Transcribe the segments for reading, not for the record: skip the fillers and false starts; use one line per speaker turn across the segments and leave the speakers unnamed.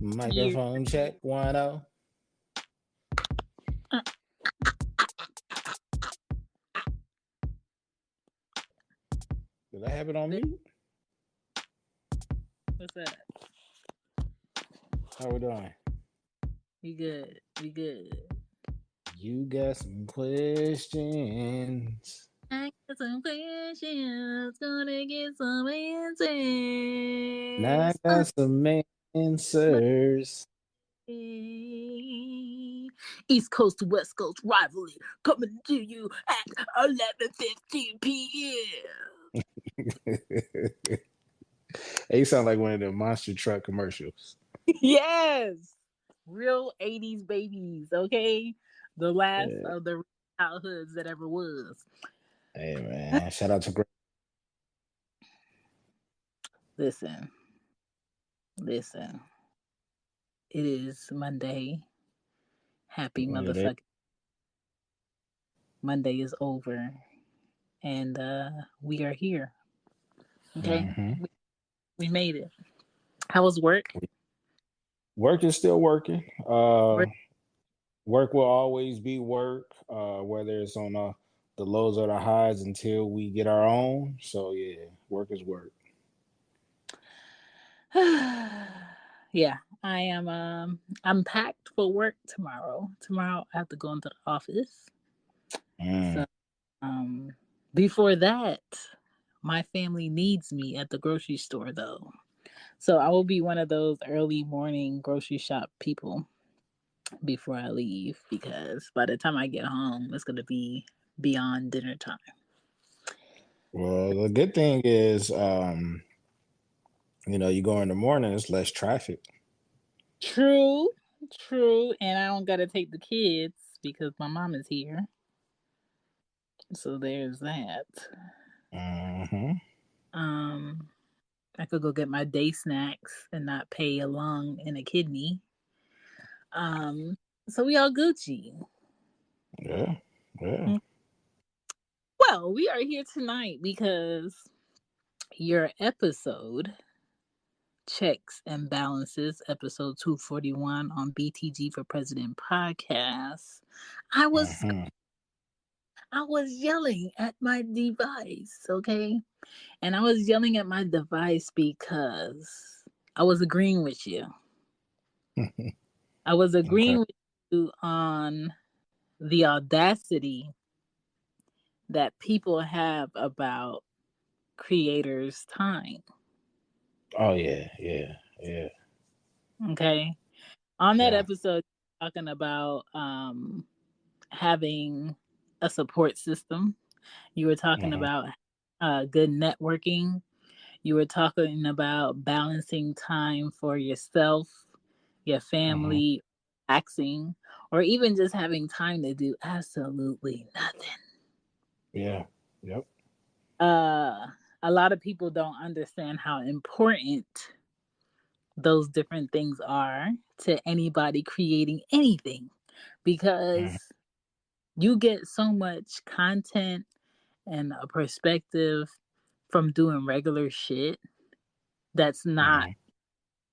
Microphone check 1-0. Did I have it on mute?
What's that?
How we doing?
We good.
You got some questions.
I got some questions. Gonna get some answers.
Now I got some answers.
East Coast to West Coast rivalry coming to you at 11:15 p.m.
Hey, sound like one of the monster truck commercials.
Yes, real 80s babies. Okay, the last of the childhoods that ever was.
Hey man, shout out to Greg.
Listen. It is Monday. Happy motherfucking Monday is over, and we are here. Okay, we made it. How was work?
Work is still working. Work will always be work, whether it's on the lows or the highs until we get our own. So yeah, work is work.
Yeah, I am. I'm packed for work tomorrow. Tomorrow I have to go into the office. So, before that, my family needs me at the grocery store though. So I will be one of those early morning grocery shop people before I leave, because by the time I get home, it's going to be beyond dinner time.
Well, the good thing is, you go in the morning, it's less traffic.
True. And I don't got to take the kids because my mom is here. So there's that. I could go get my day snacks and not pay a lung and a kidney. So we all Gucci.
Yeah.
Well, we are here tonight because your episode, Checks and Balances, episode 241 on BTG for President podcast, I was yelling at my device, okay? And I was yelling at my device because I was agreeing with you. I was agreeing with you on the audacity that people have about creators' time.
Oh, yeah.
Okay. On that episode, talking about having a support system. You were talking about good networking. You were talking about balancing time for yourself, your family, relaxing, or even just having time to do absolutely nothing.
Yeah. Yep.
A lot of people don't understand how important those different things are to anybody creating anything, because you get so much content and a perspective from doing regular shit that's not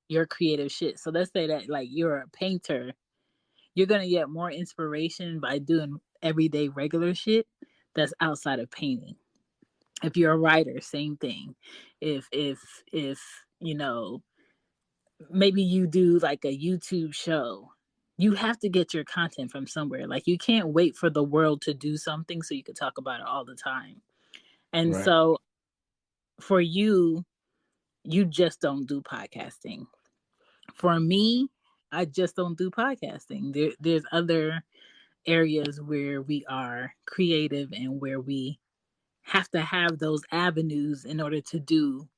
your creative shit. So let's say that like you're a painter, you're gonna get more inspiration by doing everyday regular shit that's outside of painting. If you're a writer, same thing. If maybe you do like a YouTube show, you have to get your content from somewhere. Like you can't wait for the world to do something so you can talk about it all the time. And so for you just don't do podcasting. For me, I just don't do podcasting. There's other areas where we are creative and where we have to have those avenues in order to do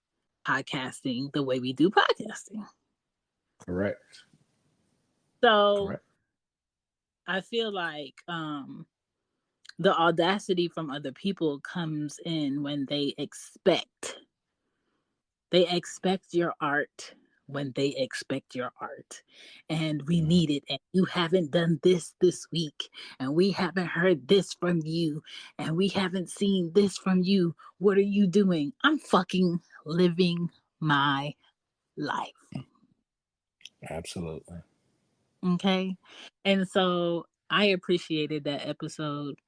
podcasting the way we do podcasting.
Correct.
So I feel like the audacity from other people comes in when they expect your art, when they expect your art, and we need it, and you haven't done this week, and we haven't heard this from you, and we haven't seen this from you. What are you doing? I'm fucking living my life.
Absolutely.
Okay. And so I appreciated that episode.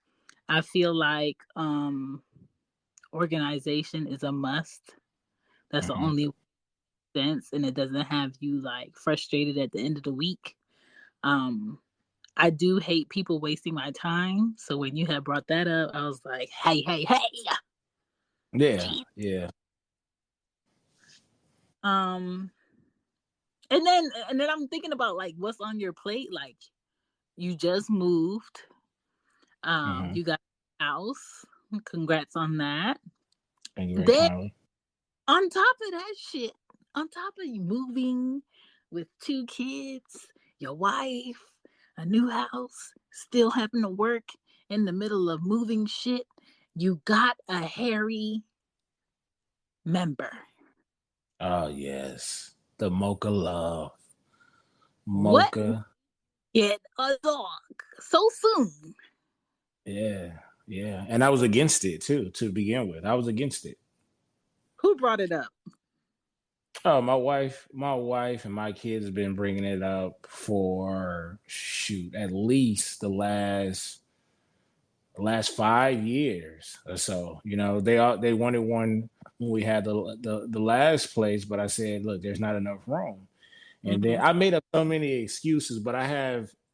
I feel like organization is a must. That's the
Hmm.
only sense, and it doesn't have you like frustrated at the end of the week. Um I do hate people wasting my time. So when you had brought that up, I was like, hey.
Yeah,
Geez.
yeah.
Um and then I'm thinking about like what's on your plate. Like you just moved.
Hmm.
You got a house. Congrats on that.
Thank you very
Then
kindly.
on top of that shit, on top of you moving with 2 kids, your wife, a new house, still having to work in the middle of moving shit, you got a hairy member.
Oh yes, the mocha love,
What?
mocha.
Get a dog so soon?
Yeah, yeah. And I was against it too, to begin with. I was against it.
Who brought it up?
Oh, my wife, and my kids have been bringing it up for shoot at least the last 5 years or so. They wanted one when we had the last place, but I said, look, there's not enough room. And then
Mm-hmm.
I made up so many excuses, but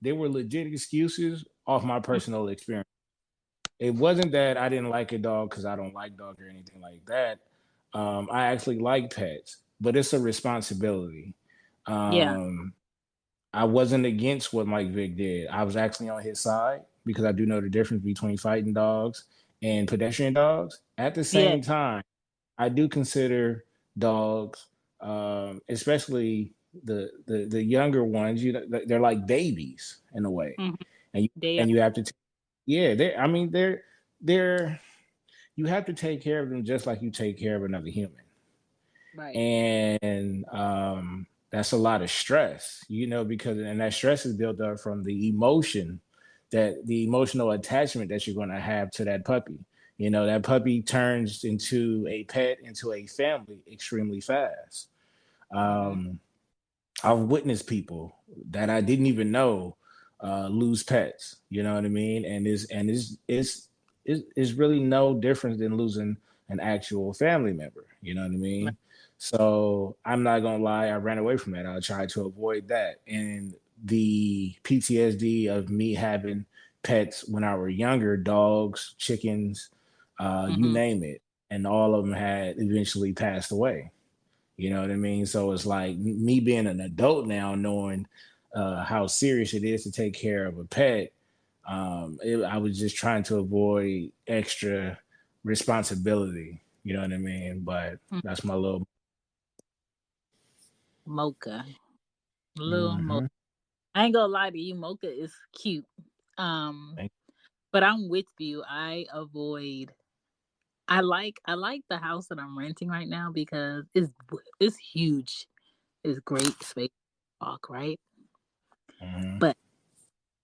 they were legit excuses off my personal experience. It wasn't that I didn't like a dog because I don't like dogs or anything like that. I actually like pets, but it's a responsibility.
Yeah.
Um, I wasn't against what Mike Vick did. I was actually on his side because I do know the difference between fighting dogs and pedestrian dogs. At the
Yeah.
same time, I do consider dogs, especially the younger ones. They're like babies in a way,
Mm-hmm.
and
They are.
you have to, yeah. I mean, they're you have to take care of them just like you take care of another human,
Right.
and that's a lot of stress, because that stress is built up from the emotional attachment that you're going to have to that puppy. That puppy turns into a pet, into a family extremely fast.
Mm-hmm.
um, I've witnessed people that I didn't even know lose pets. You know what I mean? And it's really no different than losing an actual family member. You know what I
Right.
mean? So I'm not gonna lie, I ran away from that. I tried to avoid that, and the PTSD of me having pets when I were younger, dogs, chickens, you
Mm-hmm.
name it, and all of them had eventually passed away. You know what I mean? So it's like me being an adult now, knowing how serious it is to take care of a pet. I was just trying to avoid extra responsibility. You know what I mean? But that's my little.
Mocha. Little Mocha.
Mm-hmm.
I ain't gonna lie to you, Mocha is cute. Um, but I'm with you. I like the house that I'm renting right now because it's huge. It's great space to walk, right?
Mm-hmm.
But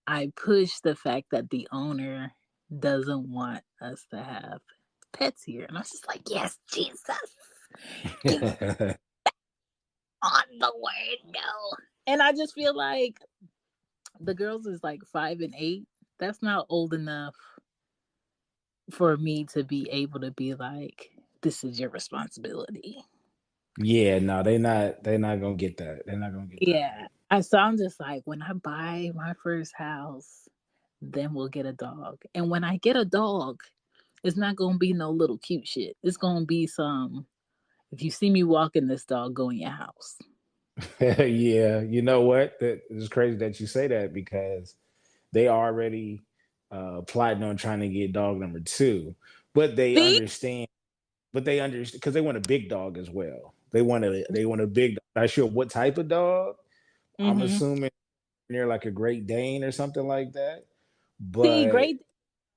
I push the fact that the owner doesn't want us to have pets here. And I was just like, yes, Jesus. Get on the window. And I just feel like the girls is like 5 and 8. That's not old enough for me to be able to be like, this is your responsibility.
Yeah, no, they're not gonna get that. They're not gonna get that.
Yeah. So I'm just like, when I buy my first house, then we'll get a dog. And when I get a dog, it's not gonna be no little cute shit. It's gonna be some, if you see me walking this dog, go in your house.
Yeah, you know what? It's crazy that you say that because they already plotting on trying to get dog number two, but they
See?
understand. But they understand because they want a big dog as well. They want a big dog. Not sure what type of dog. I'm
Mm-hmm.
assuming they're like a Great Dane or something like that.
See,
But
great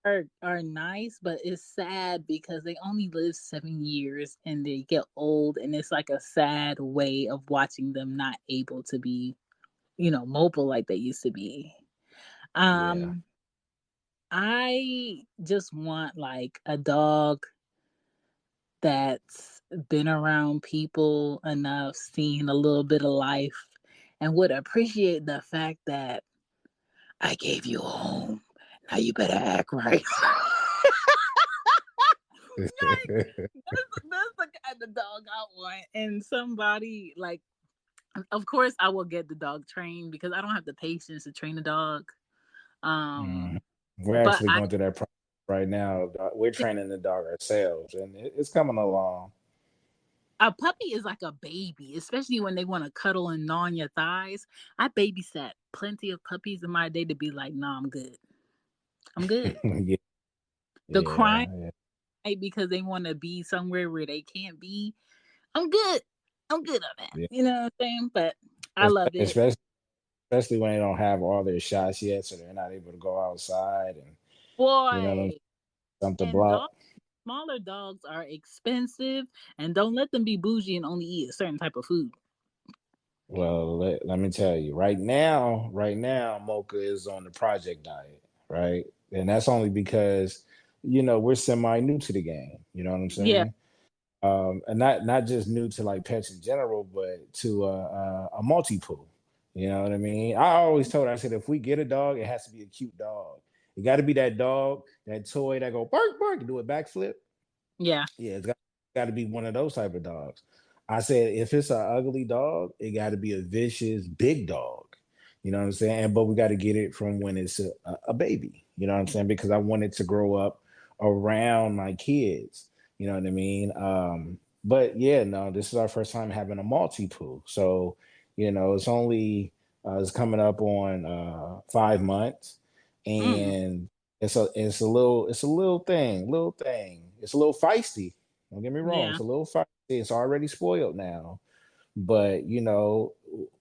are nice, but it's sad because they only live 7 years and they get old, and it's like a sad way of watching them not able to be, mobile like they used to be.
yeah,
Um, I just want like a dog that's been around people enough, seen a little bit of life, and would appreciate the fact that I gave you a home. Now you better act right. Like, that's the kind of dog I want. And somebody like, of course, I will get the dog trained because I don't have the patience to train a dog.
We're
But
actually going through that process right now. We're training the dog ourselves, and it's coming along.
a puppy is like a baby, especially when they want to cuddle and gnaw on your thighs. I babysat plenty of puppies in my day to be like, nah, I'm good. I'm good.
Yeah,
The crying
yeah,
because they want to be somewhere where they can't be. I'm good. I'm good on that.
yeah.
You know what I'm saying? But I love it.
Especially when they don't have all their shots yet, so they're not able to go outside, and you know
Boy.
something
And
block.
smaller dogs are expensive, and don't let them be bougie and only eat a certain type of food.
Well, let me tell you, right now, Mocha is on the project diet, right? And that's only because, we're semi new to the game. You know what I'm
Yeah.
saying? And not just new to like pets in general, but to a multi pool. You know what I mean? I always told her, I said, if we get a dog, it has to be a cute dog. It got to be that dog, that toy that go bark bark and do a backflip.
Yeah.
Yeah, got to be one of those type of dogs. I said, if it's an ugly dog, it got to be a vicious big dog. You know what I'm saying? But we got to get it from when it's a baby. You know what I'm saying? Because I want it to grow up around my kids. You know what I mean? But yeah, no, this is our first time having a multi poo. So, it's only it's coming up on 5 months,
Mm.
and it's a little thing. It's a little feisty. Don't get me wrong.
Yeah.
It's a little feisty. It's already spoiled now. But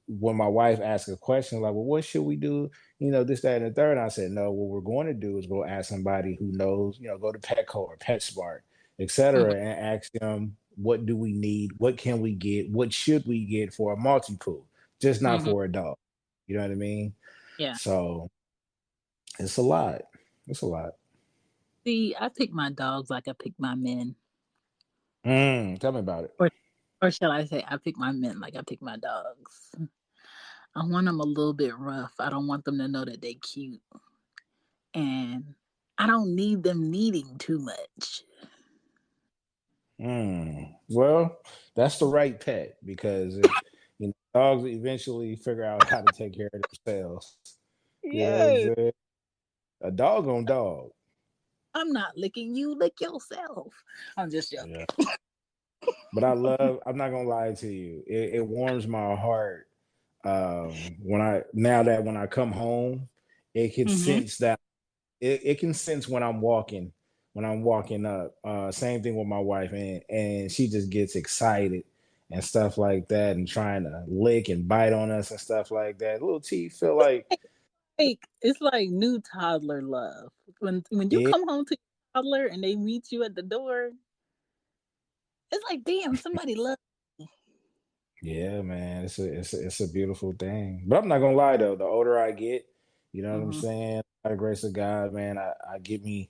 when my wife asks a question like, "Well, what should we do?" This, that, and the third. I said, "No. What we're going to do is go ask somebody who knows. Go to Petco or PetSmart,
Mhm.
etc., and ask them what do we need, what can we get, what should we get for a multi pool, just not
Mhm.
for a dog. You know what I mean?
Yeah.
So it's a lot. It's a lot.
See, I pick my dogs like I pick my men,
Tell me about it.
or or shall I say, I pick my men like I pick my dogs. I want them a little bit rough. I don't want them to know that they cute, and I don't need them needing too much.
Well, that's the right pet because dogs eventually figure out how to take care of themselves. You know what I'm
Yes.
saying? A dog on dog.
I'm not licking you, lick yourself. I'm just
Yeah.
joking.
But I'm not gonna lie to you. It warms my heart when I come home, it can
Hmm.
sense that it can sense when I'm walking up. Same thing with my wife, and she just gets excited and stuff like that, and trying to lick and bite on us and stuff like that. Little teeth feel like,
Like it's like new toddler love. When you
yeah,
come home to your toddler and they meet you at the door, it's like, damn, somebody loves me.
yeah, man, it's a beautiful thing. But I'm not gonna lie though, the older I get, you know what I'm
Hmm.
saying. By the grace of God, man, I can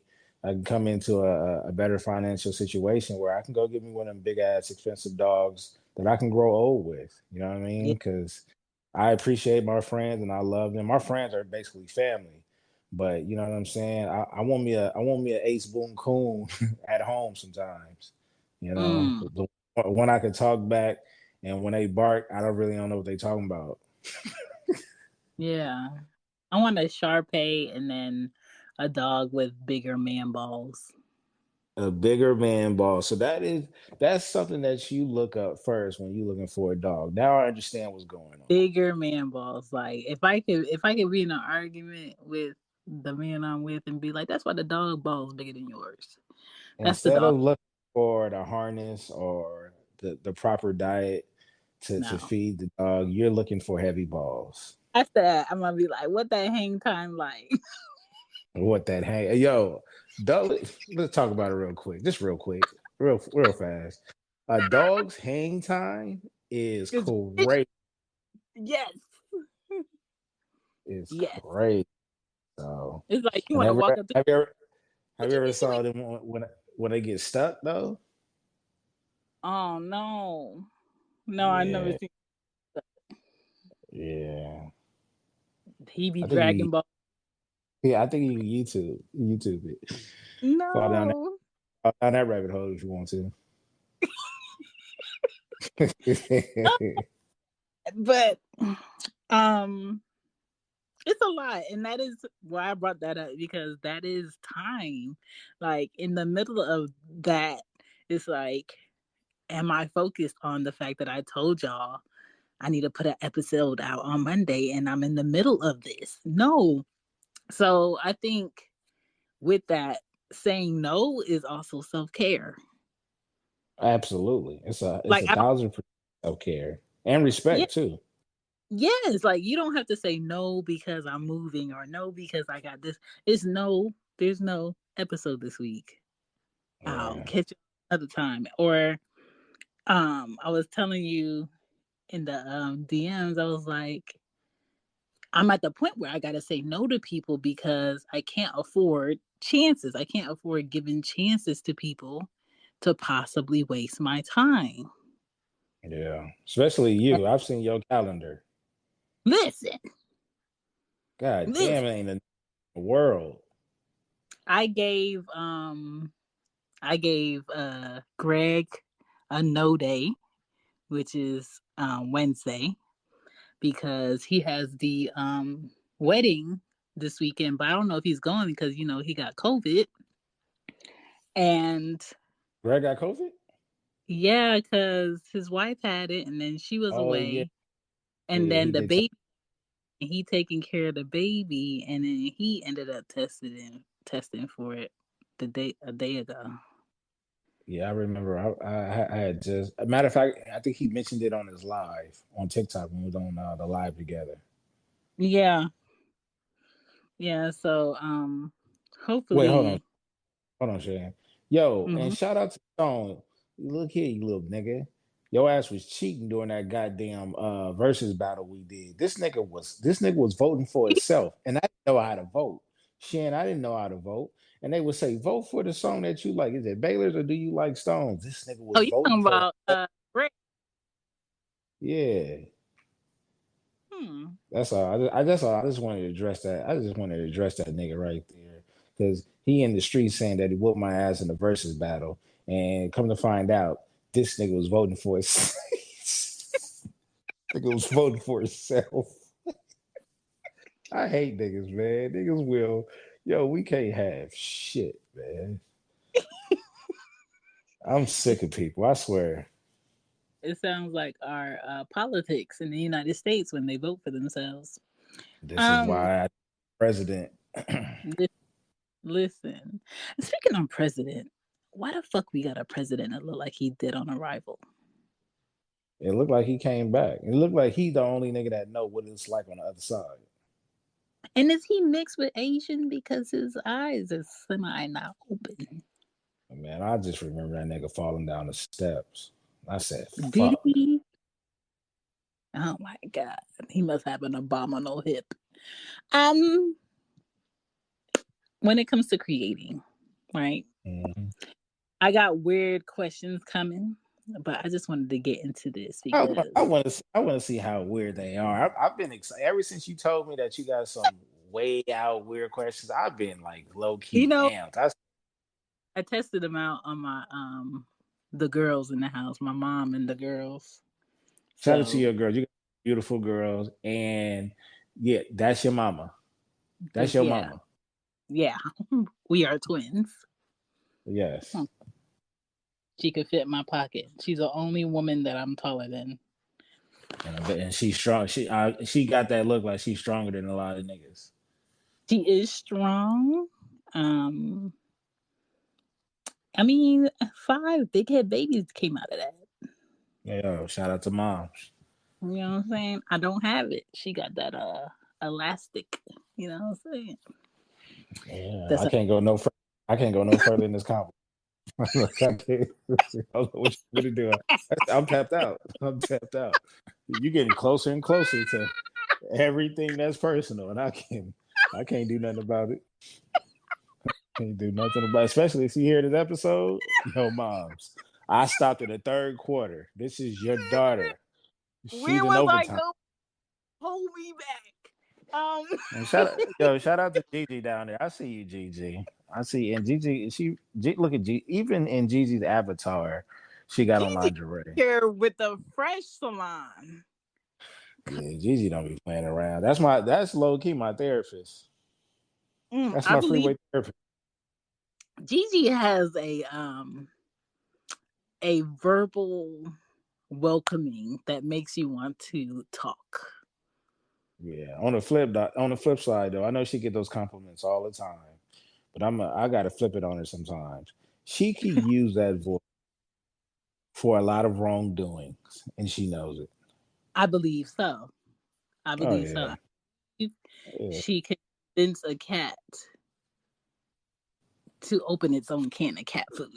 come into a better financial situation where I can go get me one of them big ass expensive dogs that I can grow old with. You know what I
Yeah.
mean? Because I appreciate my friends and I love them. My friends are basically family. But you know what I'm saying? I want me a Ace Boon Coon at home sometimes.
Mm,
The one I can talk back, and when they bark, don't know what they talking about.
yeah. I want a Shar and then a dog with bigger man balls.
A bigger man ball. So that's something that you look up first when you're looking for a dog. Now I understand what's going on.
Bigger man balls. Like if I could be in an argument with the man I'm with and be like, that's why the dog balls bigger than yours. That's the
Instead
dog.
of looking for the harness or the proper diet to
No.
feed the dog, you're looking for heavy balls.
After that, I'm gonna be like, what that hang time like?
What that hang yo, dog, let's talk about it real quick. Just real quick. Real fast. A dog's hang time is
It's
great.
yes.
It's
Yes.
great. So
It's like you
and
want to walk up to
have
what
you
you
ever
need to
saw
eat.
them when they get stuck though?
Oh no. No, I never
Yeah,
seen that.
Yeah.
He be
I think you
Dragon Ball.
yeah, I think you can YouTube it.
No.
Fall down that rabbit hole if you want to.
But um it's a lot, and that is why I brought that up, because that is time. Like in the middle of that, it's like, am I focused on the fact that I told y'all I need to put an episode out on Monday and I'm in the middle of this? No. So I think with that, saying no is also self-care.
Absolutely. It's
Like
a
I don't,
1000% self care and
yeah,
respect too.
yes, like you don't have to say no because I'm moving, or no because I got this. It's no, there's no episode this week. I'll
Yeah.
catch you another time. Or I was telling you in the DMs, I was like, I'm at the point where I gotta say no to people because I can't afford chances. I can't afford giving chances to people to possibly waste my time.
Yeah. Especially
And
you. I've seen your calendar.
listen,
God damn,
listen.
it ain't a world.
I gave Greg a no day, which is Wednesday, because he has the wedding this weekend, but I don't know if he's going because he got COVID. And
Greg got COVID?
yeah, because his wife had it and then she was
Oh yeah.
away. And
Yeah,
then
he
the
did
baby, he taking care of the baby, and then he ended up testing for it a day ago.
yeah, I remember. I had just a matter of fact. I think he mentioned it on his live on TikTok when we was on the live together.
Yeah, yeah. So
Wait,
hopefully.
hold on, Shan. Yo, and
Mhm.
shout out to Stone. Look here, you little nigga. Your ass was cheating during that goddamn versus battle we did. This nigga was voting for himself, and I didn't know how to vote. Shan, I didn't know how to vote, and they would say, "Vote for the song that you like. Is it Baylor's or do you like Stones?" This nigga
Oh,
was
you
voting
talking
for
about
himself.
Greg?
Yeah.
Hmm.
That's all. That's all. I just wanted to address that. I just wanted to address that nigga right there because he in the street saying that he whooped my ass in the versus battle, and come to find out, this nigga was voting for his. Nigga was voting for himself. I hate niggas, man. Niggas will. Yo, we can't have shit, man. I'm sick of people. I swear.
It sounds like our politics in the United States when they vote for themselves.
This is
Um,
why I president.
li- listen. Speaking on president, why the fuck we got a president that look like he did on Arrival?
It looked like he came back. It looked like he the only nigga that know what it's like on the other side.
And is he mixed with Asian because his eyes are semi not open?
Man, I just remember that nigga falling down the steps. I said,
Did
fuck.
he? Oh my god, he must have an abominable hip. Um, when it comes to creating, right?
Mhm.
I got weird questions coming, but I just wanted to get into this
I
because
want to I want to see how weird they are. I've been excited ever since you told me that you got some way out weird questions. I've been like low
you
key
know
amped.
I tested them out on my the girls in the house, my mom and the girls.
Shout out to
So
your girl. You got beautiful girls, and yeah, that's your mama. That's your
yeah,
mama.
yeah, we are twins.
Yes,
She could fit in my pocket. She's the only woman that I'm taller than.
and I bet, and she's strong. She got that look like she's stronger than a lot of niggas.
She is strong. Um, I mean, 5 big head babies came out of that.
Yeah, shout out to moms.
You know what I'm saying? I don't have it. She got that elastic. You know what I'm saying?
Yeah,
That's a
I can't go no further in this conversation. I can't. I don't know what you're gonna do. I'm tapped out. I'm tapped out. You're getting closer and closer to everything that's personal, and I can't do nothing about it. Can't do nothing about it. Especially if you hear this episode. Yo, moms, I stopped at the third quarter. This is your daughter.
where
She's in
was I
overtime.
going? pull me back.
And shout out to Gigi down there. I see you, Gigi. I see, and look at Gigi. Even in Gigi's avatar, she got on
Gigi
lingerie.
here with the fresh salon.
Yeah, Gigi don't be playing around. That's low key my therapist. That's
I
my
believe
freeway therapist.
Gigi has a verbal welcoming that makes you want to talk.
Yeah. On the flip side though, I know she get those compliments all the time, but I gotta flip it on her sometimes. She can use that voice for a lot of wrongdoings, and she knows it.
I believe so. I
Oh
believe so.
yeah, yeah,
She can convince a cat to open its own can of cat food.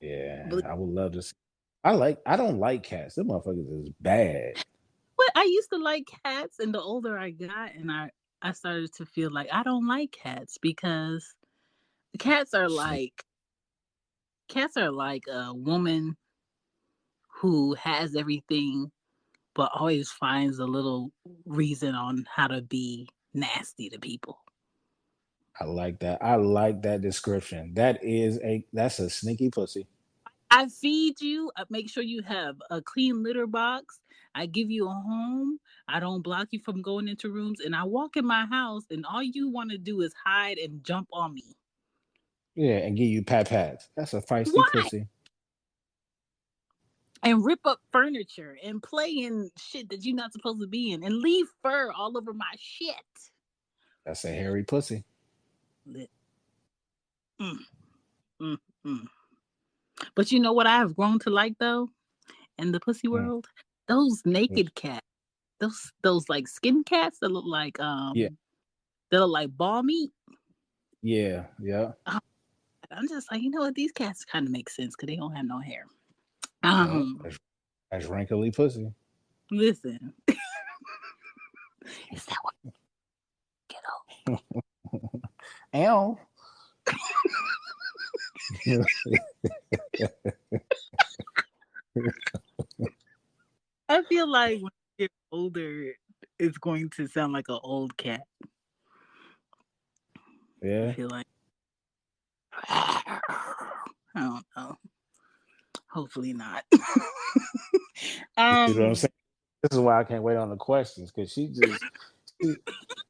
yeah.
But
I would love to. I don't like cats. Them motherfuckers is bad.
I used to like cats, and the older I got, and I started to feel like I don't like cats because cats are
Snake.
like cats are like a woman who has everything but always finds a little reason on how to be nasty to people.
I like that. I like that description. That's a sneaky pussy.
I feed you. I make sure you have a clean litter box. I give you a home. I don't block you from going into rooms. And I walk in my house, and all you want to do is hide and jump on me.
Yeah, and give you pats. That's a feisty
Why?
pussy.
And rip up furniture and play in shit that you're not supposed to be in and leave fur all over my shit.
That's a hairy pussy.
Mm, mm, mm. But you know what I have grown to like though in the pussy
Mm.
world? Those naked cats. Those like skin cats that look like
Yeah,
ball meat.
yeah, yeah.
I'm just like, you know what? These cats kind of make sense because they don't have no hair.
Yeah,
Um,
that's wrinkly pussy.
Listen, is that what get old?
Ow.
I feel like when you get older, it's going to sound like an old cat. I
Yeah.
feel like I don't know. Hopefully not.
You see what I'm saying? This is why I can't wait on the questions because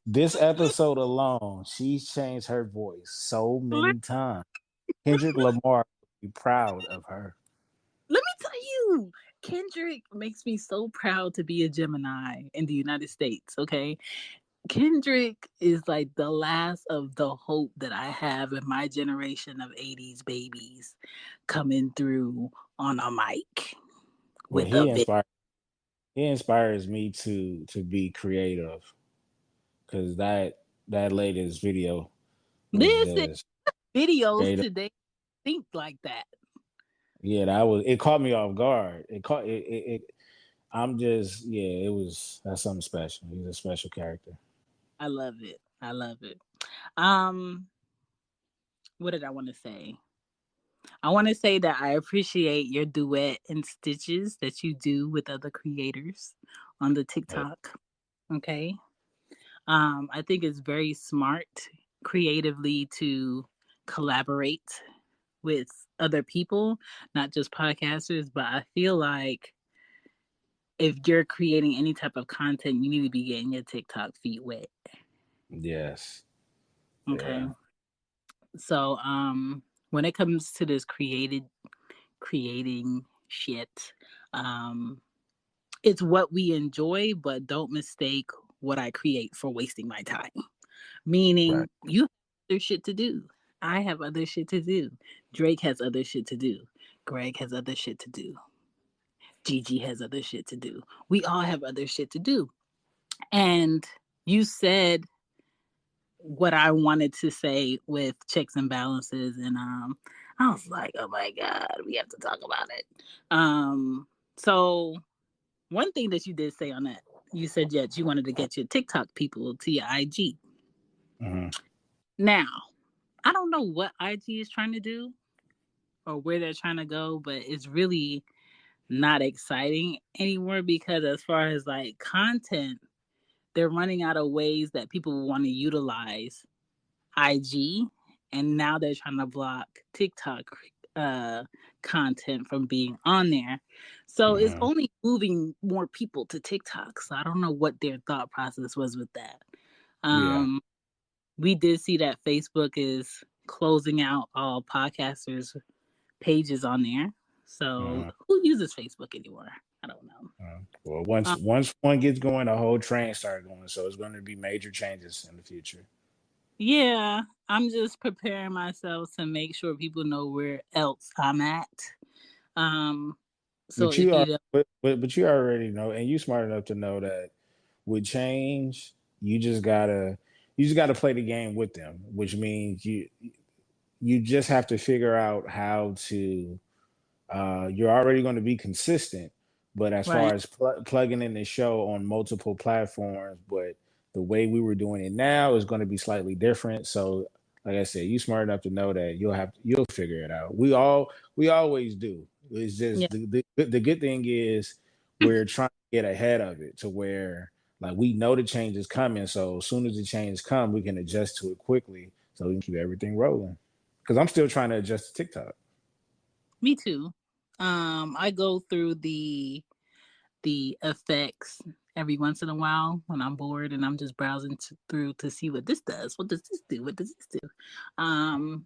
this episode alone, she's changed her voice so many times. Kendrick Lamar would be proud of her.
Let me tell you, Kendrick makes me so proud to be a Gemini in the United States. Okay, Kendrick is like the last of the hope that I have in my generation of 80s babies coming through on a mic
Well,
with a bit.
he inspires me to be creative because that latest video was
Listen,
just
videos
creative.
today think like that.
Yeah, it caught me off guard. I'm just that's something special. He's a special character.
I love it. I love it. Um, what did I want to say? I want to say that I appreciate your duet and stitches that you do with other creators on the
Hey,
TikTok. Okay. I think it's very smart creatively to collaborate with other people, not just podcasters, but I feel like if you're creating any type of content, you need to be getting your TikTok feet wet.
yes.
Okay.
Yeah.
So when it comes to this creating shit, um it's what we enjoy, but don't mistake what I create for wasting my time.
Right.
Meaning you have other shit to do. I have other shit to do. Drake has other shit to do. Greg has other shit to do. Gigi has other shit to do. We all have other shit to do. And you said what I wanted to say with checks and balances, and I was like, oh my god, we have to talk about it. So one thing that you did say on that, you said that you wanted to get your TikTok people to your IG.
Mm-hmm.
Now, I don't know what IG is trying to do or where they're trying to go, but it's really not exciting anymore because as far as like content, they're running out of ways that people want to utilize IG, and now they're trying to block TikTok uh content from being on there. So it's
Mm-hmm.
only moving more people to TikTok. So I don't know what their thought process was with that.
Yeah.
We did see that Facebook is closing out all podcasters' pages on there. So
Mm-hmm.
who uses Facebook anymore? I don't know.
Well, once one gets going, the whole train starts going. So it's going to be major changes in the future.
Yeah, I'm just preparing myself to make sure people know where else I'm at. Um, so
But
if
you are,
you don't,
but you already know, and you smart enough to know that with change, you just gotta play the game with them, which means you just have to figure out how to. You're already going to be consistent, but as far
right,
as plugging in the show on multiple platforms, but the way we were doing it now is going to be slightly different. So, like I said, you smart enough to know that you'll figure it out. We always do. It's
yeah,
just the good thing is we're trying to get ahead of it to where like we know the change is coming. So as soon as the change come, we can adjust to it quickly so we can keep everything rolling. Because I'm still trying to adjust to TikTok.
me too. I go through the effects every once in a while when I'm bored and I'm just browsing through to see what this does. What does this do? What does this do?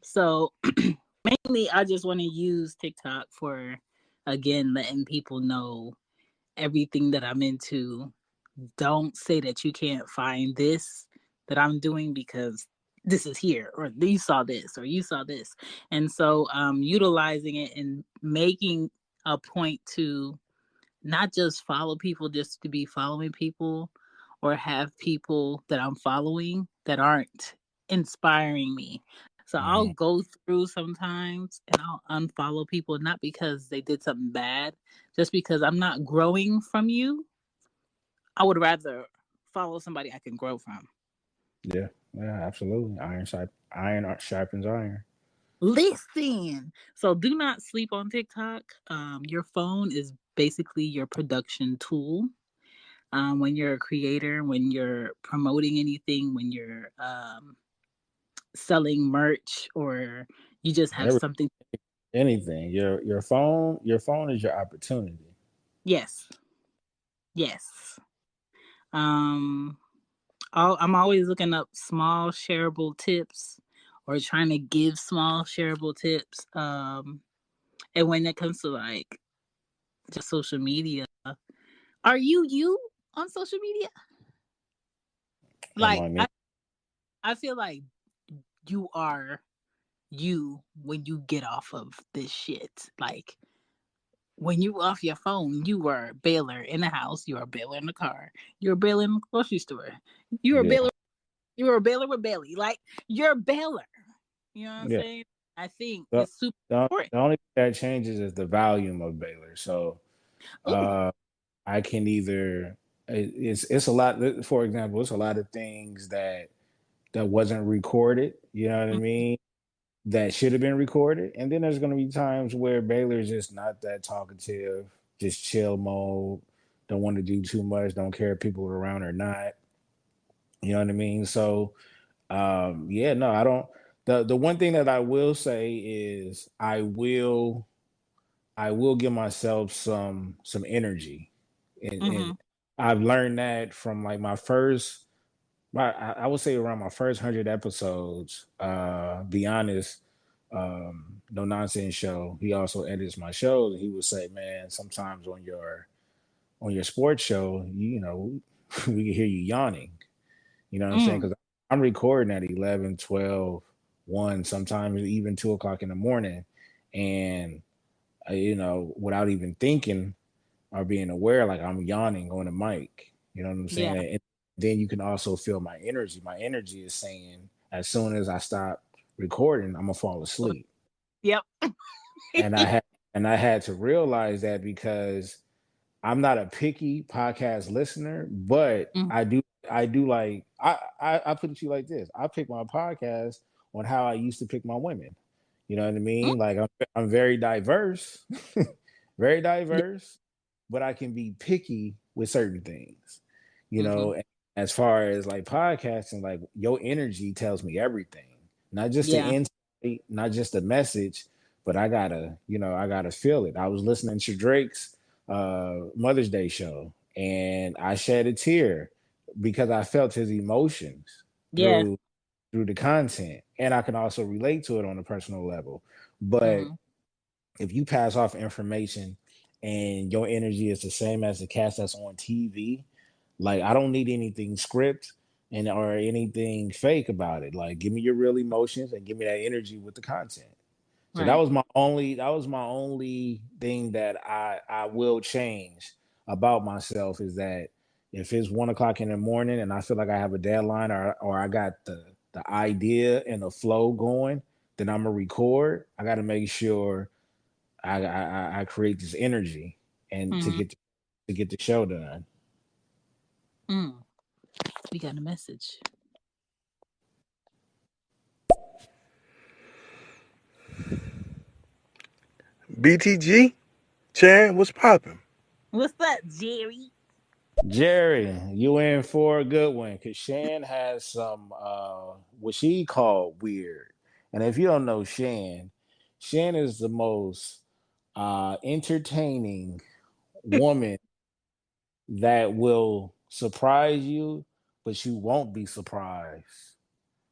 So mainly I just want to use TikTok for again letting people know everything that I'm into. Don't say that you can't find this that I'm doing because this is here, or you saw this, or you saw this. And so utilizing it and making a point to not just follow people just to be following people or have people that I'm following that aren't inspiring me. So I'll
Mhm.
go through sometimes and I'll unfollow people, not because they did something bad, just because I'm not growing from you. I would rather follow somebody I can grow from.
Yeah, yeah, absolutely. Iron sharpens iron.
Listen. So do not sleep on TikTok. Your phone is basically your production tool. When you're a creator, when you're promoting anything, when you're selling merch, or you just have
Every
something.
anything. Your phone is your opportunity.
Yes, yes. Um, I'm always looking up small shareable tips or trying to give small shareable tips. And when it comes to like just social media, are you on social media?
Am
Like
I me?
I feel like you are you when you get off of this shit. Like when you off your phone, you were Baylor in the house, you are Baylor in the car, you're Baylor in the grocery store, you were
Yeah,
Baylor, you were Baylor with Bailey. Like you're Baylor. You know what I'm
yeah.
saying? I think
The,
it's super
the
important.
only thing that changes is the volume of Baylor. So
Ooh.
uh, I can either it's a lot. For example, it's a lot of things that wasn't recorded. You know what I mean? That should have been recorded. And then there's going to be times where Baylor's just not that talkative, just chill mode, don't want to do too much, don't care if people are around or not. You know what I mean? So, yeah, no, I don't. The one thing that I will say is I will give myself some energy, and
Mm-hmm.
I've learned that from like I would say around my first 100 episodes. Be honest, no nonsense show. He also edits my shows, and he would say, "Man, sometimes on your sports show, we can hear you yawning." You know what I'm saying?
Mm.
Because I'm recording at 11, 12, 1, sometimes even 2 o'clock in the morning, and without even thinking or being aware, like I'm yawning on the mic. You know what I'm saying?
Yeah.
And then you can also feel my energy. My energy is saying as soon as I stop recording, I'm gonna fall asleep.
Yep.
And I had to realize that because I'm not a picky podcast listener, but
Mm.
I do like I put it to you like this. I pick my podcast on how I used to pick my women. You know what I
Mm.
mean? Like I'm very diverse, very
Yeah.
diverse, but I can be picky with certain things. You
Mm-hmm.
know, as far as like podcasting, like your energy tells me everything, not just the
Yeah.
insight, not just the message, but I gotta feel it. I was listening to Drake's Mother's Day show, and I shed a tear because I felt his emotions
Yeah.
through the content, and I can also relate to it on a personal level. But
Mm-hmm.
if you pass off information and your energy is the same as the cast that's on TV, like I don't need anything script and or anything fake about it. Like give me your real emotions and give me that energy with the content. So
Right.
that was my only thing that I will change about myself is that if it's 1 o'clock in the morning and I feel like I have a deadline or I got the idea and the flow going, then I'm gonna record. I got to make sure I create this energy and
Mm-hmm.
to get the show done.
Mm. We got a message.
BTG, Chan, what's popping?
What's up, Jerry?
Jerry, you in for a good one because Shan has some what she called weird. And if you don't know Shan is the most entertaining woman that will surprise you, but you won't be surprised.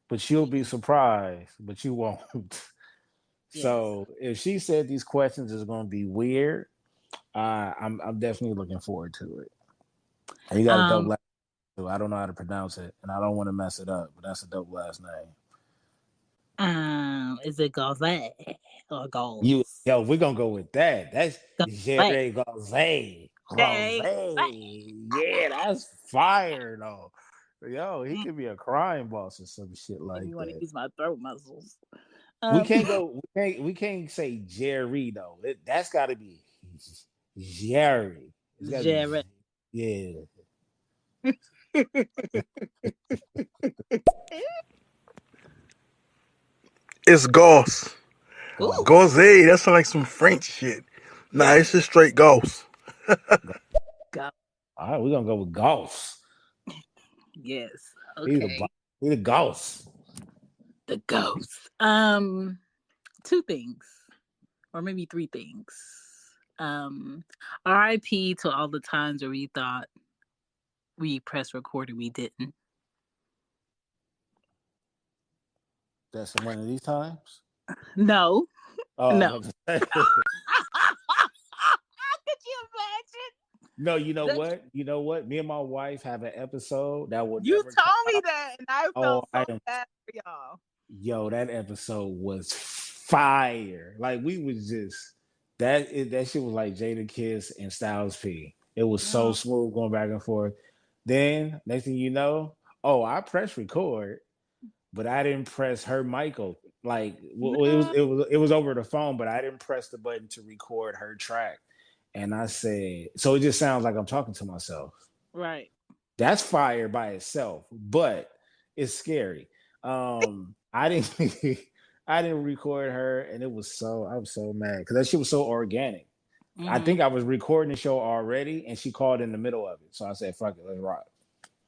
But you'll be surprised, but you won't.
Yes.
So if she said these questions is going to be weird, I'm definitely looking forward to it. And you got a dope
Um.
last name. I don't know how to pronounce it, and I don't want to mess it up, but that's a dope last name.
Is it Gauze or
You
Gauze?
yo, we're gonna go with that. That's
Gauze.
Jerry Gose.
Hey.
Gose. Yeah, that's fire though. Yo, he could be a crime boss or some shit
If
like
you want to
that.
use my throat muscles.
We
Um.
can't go. We can't say Jerry though. That's got to be Jerry. It's got to be
Jared.
yeah.
It's Goss.
Ooh.
Gauze.
Gauze, that sounds like some French shit. Nah,
Yes.
it's just straight Goss.
Go.
All right, we're gonna go with golf.
Yes.
He
Okay.
the golf.
The ghost. Two things, or maybe three things. R.I.P. to all the times where we thought we pressed record and we didn't.
That's one of these times.
No.
Oh,
No.
I was about to say.
Could you imagine?
No, you know
The,
what? You know what? Me and my wife have an episode that will
you
never come
told me
out.
that, and I
Oh,
felt
I
so
am
bad for y'all.
yo, that episode was fire. Like we was just that shit was like Jada Kiss and Styles P. It was so
Mm,
smooth going back and forth. Then next thing you know, oh, I pressed record, but I didn't press her mic open. Like
no.
it was over the phone, but I didn't press the button to record her track. And I said, so it just sounds like I'm talking to myself.
Right.
That's fire by itself, but it's scary. I didn't I didn't record her, and it was so I was so mad because that shit was so organic. I
Hmm.
think I was recording the show already, and she called in the middle of it. So I said, "Fuck it, let's rock."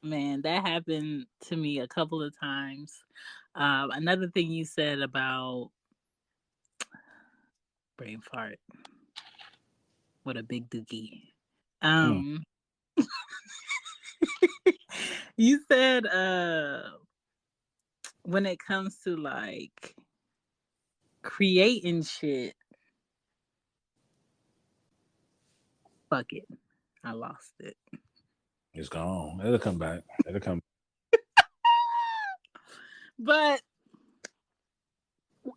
Man, that happened to me a couple of times. Another thing you said about brain fart. What a big dookie.
Mm.
Um, you said when it comes to like creating shit, fuck it. I lost it.
It's gone. It'll come back. It'll come.
But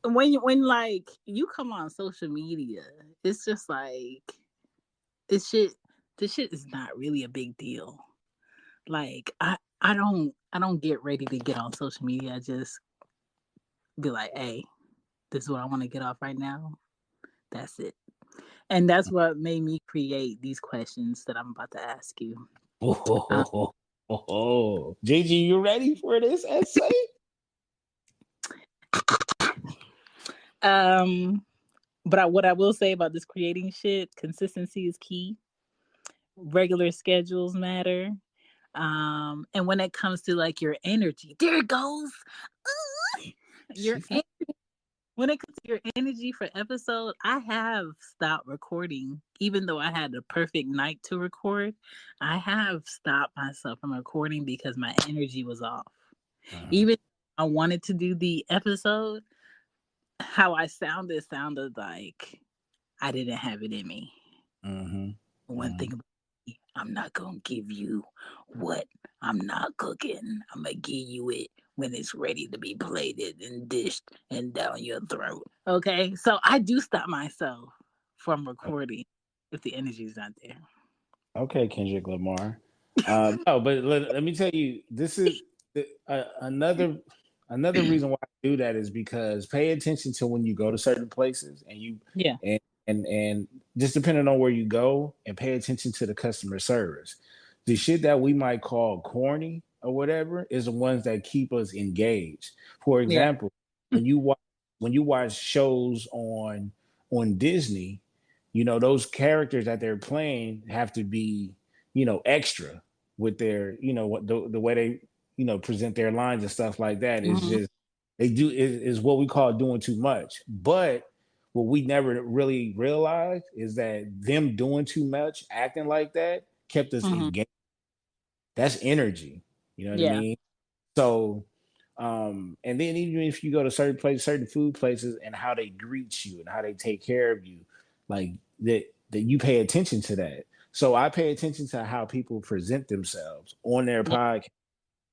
when like you come on social media, it's just like this shit. This shit is not really a big deal. Like I don't get ready to get on social media. I just be like, hey, this is what I want to get off right now. That's it. And that's what made me create these questions that I'm about to ask you. Um,
Gigi, you ready for this essay?
um But what I will say about this creating shit, consistency is key. Regular schedules matter. And when it comes to like your energy, there it goes. Your when it comes to your energy for episode, I have stopped recording, even though I had the perfect night to record. I have stopped myself from recording because my energy was off. Even I wanted to do the episode, how I sounded like I didn't have it in me. One thing about me, I'm not gonna give you what I'm not cooking. I'm gonna give you it when it's ready to be plated and dished and down your throat. Okay, so I do stop myself from recording if the energy's not there.
Okay, Kendrick Lamar. No, but let me tell you, this is another reason why I do that is because pay attention to when you go to certain places and you
Yeah.
and just depending on where you go and pay attention to the customer service. The shit that we might call corny or whatever is the ones that keep us engaged. For example, when you watch shows on Disney, you know, those characters that they're playing have to be, you know, extra with their, you know, what the way they, you know, present their lines and stuff like that. Is just they do is what we call doing too much. But what we never really realized is that them doing too much, acting like that, kept us engaged. That's energy. You know what I mean? So and then even if you go to certain places, certain food places, and how they greet you and how they take care of you, like that you pay attention to that. So I pay attention to how people present themselves on their podcast,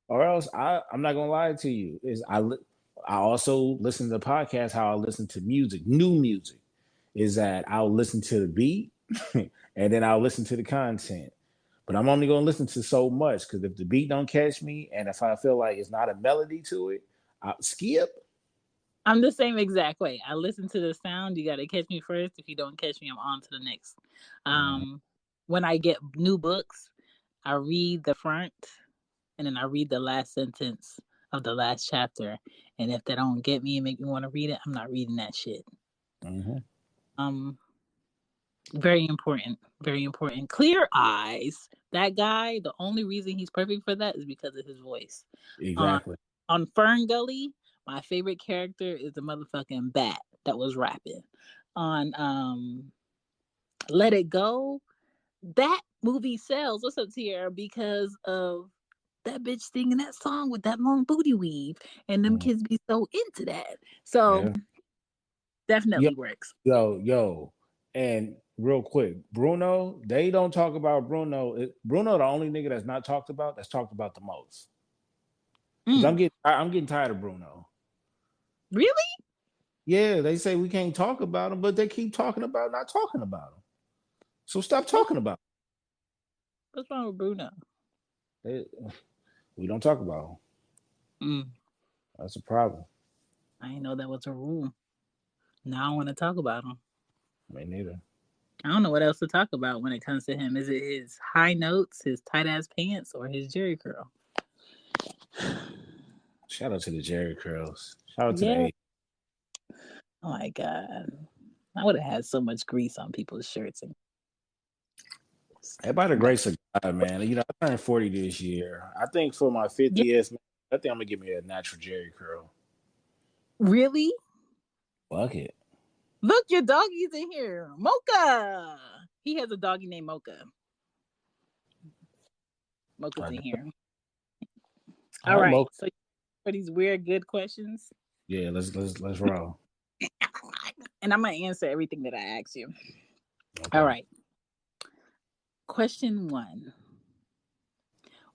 or else I'm not gonna lie to you. I also listen to podcasts how I listen to music, new music. Is that I'll listen to the beat and then I'll listen to the content. But I'm only gonna listen to so much because if the beat don't catch me and if I feel like it's not a melody to it, I'll skip.
I'm the same exact way. I listen to the sound. You got to catch me first. If you don't catch me, I'm on to the next. When I get new books, I read the front and then I read the last sentence of the last chapter. And if they don't get me and make me want to read it, I'm not reading that shit. Very important. Very important. Clear Eyes. That guy, the only reason he's perfect for that is because of his voice.
Exactly.
On Fern Gully, my favorite character is the motherfucking bat that was rapping. On Let It Go, that movie sells. What's up, Tierra? Because of that bitch singing that song with that long booty weave, and them kids be so into that. So definitely works.
Yo, and real quick, Bruno. They don't talk about Bruno. Bruno, the only nigga that's not talked about. That's talked about the most. Because I'm getting tired of Bruno.
Really?
Yeah, they say we can't talk about him, but they keep talking about not talking about him. So stop talking about him.
What's wrong with Bruno?
We don't talk about him. That's a problem.
I didn't know that was a rule. Now I want to talk about him.
Me neither.
I don't know what else to talk about when it comes to him. Is it his high notes, his tight ass pants, or his Jerry curl?
Shout out to the Jerry curls. Shout out to the A.
Oh my god, I would have had so much grease on people's shirts.
Hey, by the grace of God, man, you know I turned 40 this year. I think for my 50th, I think I'm gonna give me a natural Jerry curl.
Really?
Fuck it.
Look, your doggy's in here. Mocha. He has a doggy named Mocha. Mocha's in here. All right. Mocha. So for these weird good questions.
Yeah, let's roll.
And I'm gonna answer everything that I ask you. Okay. All right. Question 1.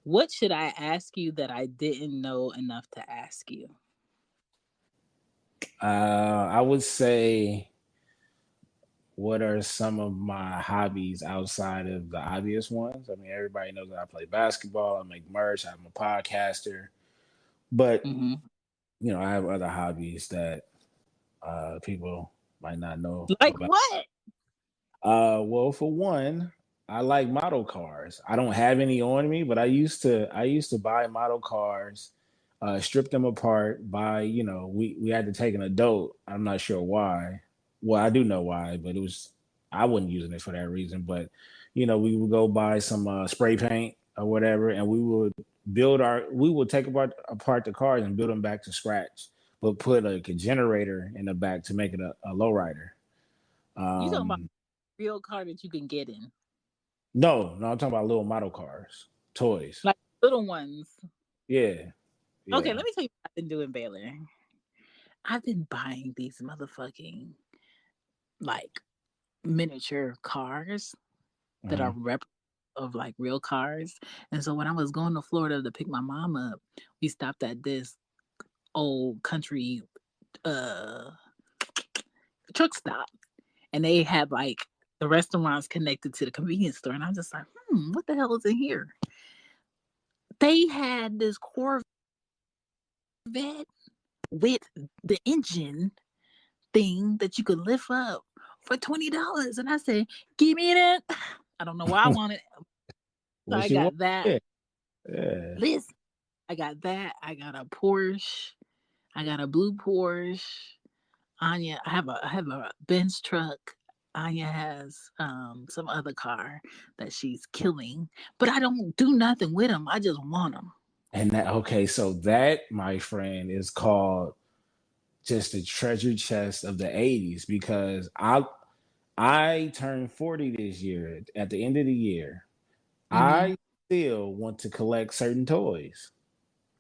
What should I ask you that I didn't know enough to ask you?
I would say, what are some of my hobbies outside of the obvious ones? I mean, everybody knows that I play basketball, I make merch, I'm a podcaster, but you know, I have other hobbies that people might not know.
Like about. What?
Well, for one, I like model cars. I don't have any on me, but I used to buy model cars, strip them apart, buy, you know, we had to take an adult. I'm not sure why. Well, I do know why, but I wasn't using it for that reason. But we would go buy some spray paint or whatever, and we would take apart the cars and build them back to scratch, but put a generator in the back to make it a lowrider.
You talking about
Um,
real car that you can get in,
no, I'm talking about little model cars, toys.
like little ones.
Yeah,
Okay,
yeah.
let me tell you what I've been doing, Baylor. I've been buying these motherfucking like miniature cars that are
Hmm.
of like real cars. And so when I was going to Florida to pick my mom up, we stopped at this old country uh truck stop, and they had like the restaurants connected to the convenience store, and I'm just like, what the hell is in here? They had this Corvette with the engine thing that you could lift up for $20, and I said, give me that. I don't know why I wanted, so I
What you want?
got that.
Yeah, yeah.
Listen, I got that. I got a Porsche. I got a blue Porsche. Anya, I have a Benz truck. Anya has some other car that she's killing, but I don't do nothing with them. I just want them.
And okay, so that, my friend, is called just the treasure chest of the '80s because I turned 40 this year. At the end of the year,
Mm-hmm.
I still want to collect certain toys.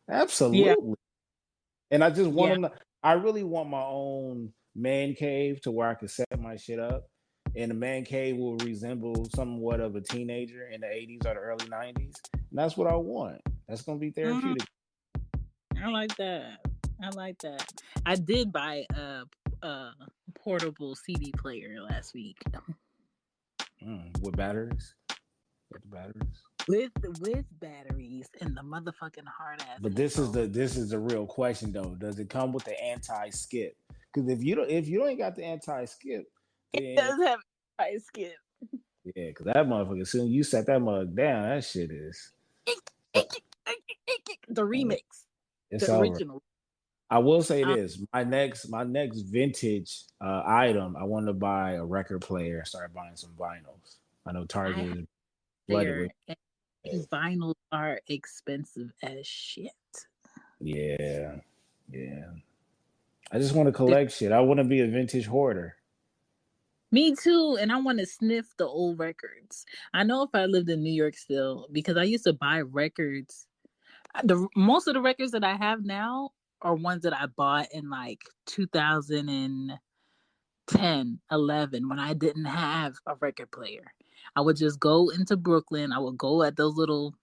Yeah,
Absolutely. And I just want
yeah.
them to, I really want my own man cave to where I can set my shit up. And the man cave will resemble somewhat of a teenager in the '80s or the early '90s. And that's what I want. That's going to be
Mm,
therapeutic.
I like that. I like that. I did buy a portable CD player last week
With batteries. With the batteries.
with batteries and the motherfucking hard ass
But
headphones.
this is the real question though. Does it come with the anti skip? Because if you don't got the anti skip,
It
then
does have a high skip.
yeah, because that motherfucker, as soon as you set that mug down, that shit is
The remix,
it's
the
over.
original.
I will say
Um,
this: my next vintage item, I want to buy a record player and start buying some vinyls. I know
I
Target
have
is flooded
there,
with
and
it.
vinyls are expensive as shit.
Yeah, yeah. I just want to
They're-
collect shit. I want to be a vintage hoarder.
Me too, and I want to sniff the old records. I know if I lived in New York still, because I used to buy records. The most of the records that I have now are ones that I bought in like 2010, 11, when I didn't have a record player. I would just go into Brooklyn. I would go at those little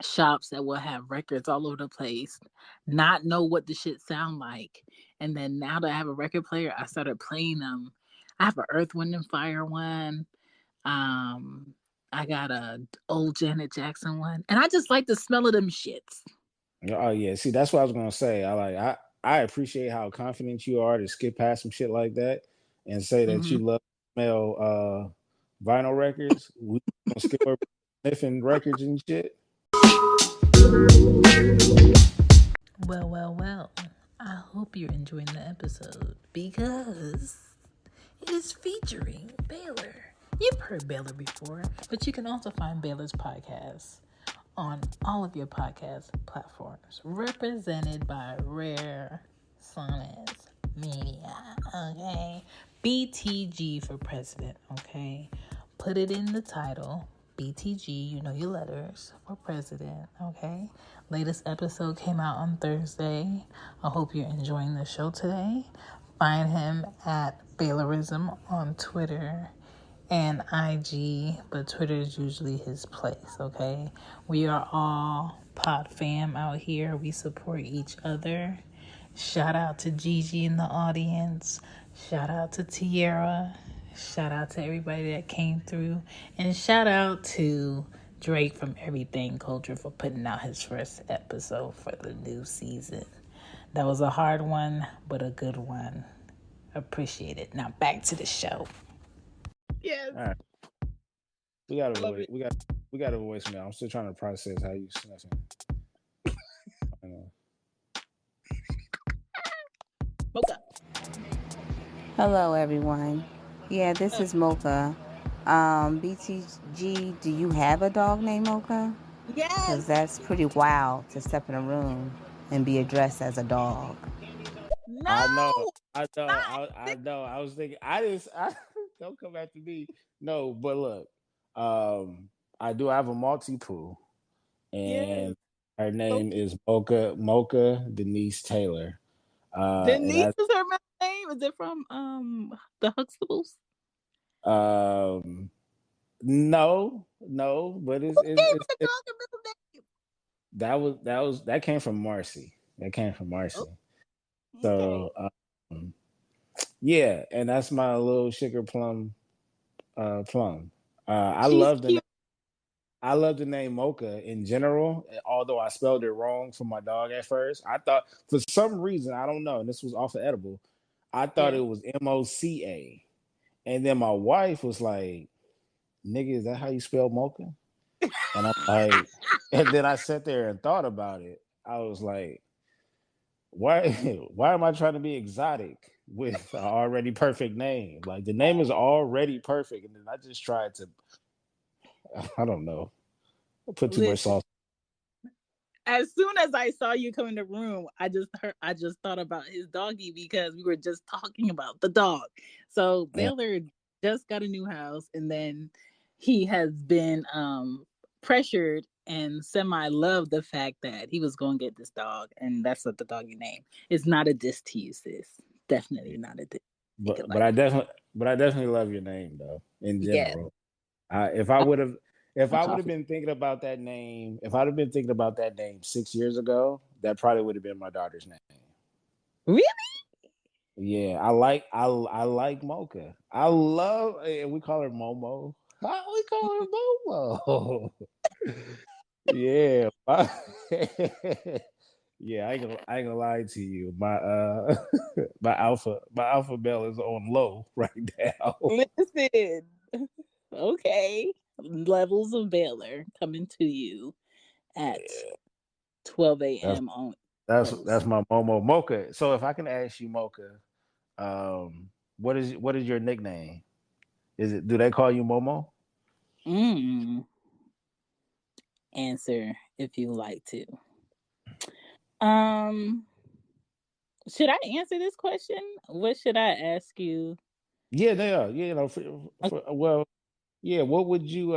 shops that will have records all over the place, not know what the shit sound like. And then now that I have a record player, I started playing them. I have an Earth, Wind and Fire one. Um, I got a old Janet Jackson one, and I just like the smell of them shits.
Oh yeah, see that's what I was gonna say. I appreciate how confident you are to skip past some shit like that and say that
Hmm.
you love to smell vinyl records. We gonna skip over sniffing records and shit.
Well. I hope you're enjoying the episode because it is featuring Baylor. You've heard Baylor before, but you can also find Baylor's podcast on all of your podcast platforms, represented by Rare Sonnets Media. Okay, BTG for president. Okay, put it in the title. BTG, you know your letters for president. Okay, latest episode came out on Thursday. I hope you're enjoying the show today. Find him at Baylorism on Twitter and IG, but Twitter is usually his place, okay? We are all pod fam out here. We support each other. Shout out to Gigi in the audience. Shout out to Tierra. Shout out to everybody that came through. And shout out to Drake from Everything Culture for putting out his first episode for the new season. That was a hard one, but a good one. Appreciate it. Now back to the show. Yes.
All right, we got a
Love
voice.
it.
We got a voicemail. I'm still trying to process how you sniffing. I know.
Mocha.
Hello, everyone. Yeah, this is Mocha. BTG, do you have a dog named Mocha?
Yes.
Because that's pretty wild to step in a room and be addressed as a dog.
No.
I know, I know,
Not.
I know. I was thinking, don't come after me. No, but look, I do have a Maltipoo,
Yes.
and her
So
name is Mocha Denise Taylor. And
Denise is her middle name. Is it from the Huxtables?
um, no, but
Who gave
it's
the dog a middle name?
that came from Marcy. That came from
Oh,
Marcy.
okay.
So yeah, and that's my little sugar plum. I
She's
love the
cute.
I love the name Mocha in general, although I spelled it wrong for my dog at first. I thought for some reason, I don't know, and this was off of edible, I thought
Yeah.
it was Moca. And then my wife was like, nigga, is that how you spell mocha? And I'm like, and then I sat there and thought about it. I was like, why why am I trying to be exotic with an already perfect name? Like the name is already perfect. And then I just tried to, I don't know, put too much
Listen,
sauce.
as soon as I saw you come in the room, I just thought about his doggy because we were just talking about the dog. So
Uh,
Baylor just got a new house, and then he has been pressured and semi loved the fact that he was going to get this dog, and that's what the doggy name. It's not a diss to you, sis. Definitely not a diss. Take it
but
like,
I definitely love your name though, in
yeah.
general. If I would have if
My
I would have
coffee.
been thinking about that name, if I'd have been thinking about that name 6 years ago, that probably would have been my daughter's name.
Really?
Yeah, I like Mocha. I love, and we call her Momo. How we call her Momo? Yeah, yeah. I ain't gonna lie to you. My alpha bell is on low right now.
Listen. Okay. Levels of Baylor coming to you at 12
That's
a.m. on levels.
that's my Momo Mocha. So if I can ask you, Mocha, what is your nickname? Is it do they call you Momo?
Mm, answer if you like to. Um, should I answer this question? What should I ask you?
Yeah, they are. Yeah, well, yeah. What would you?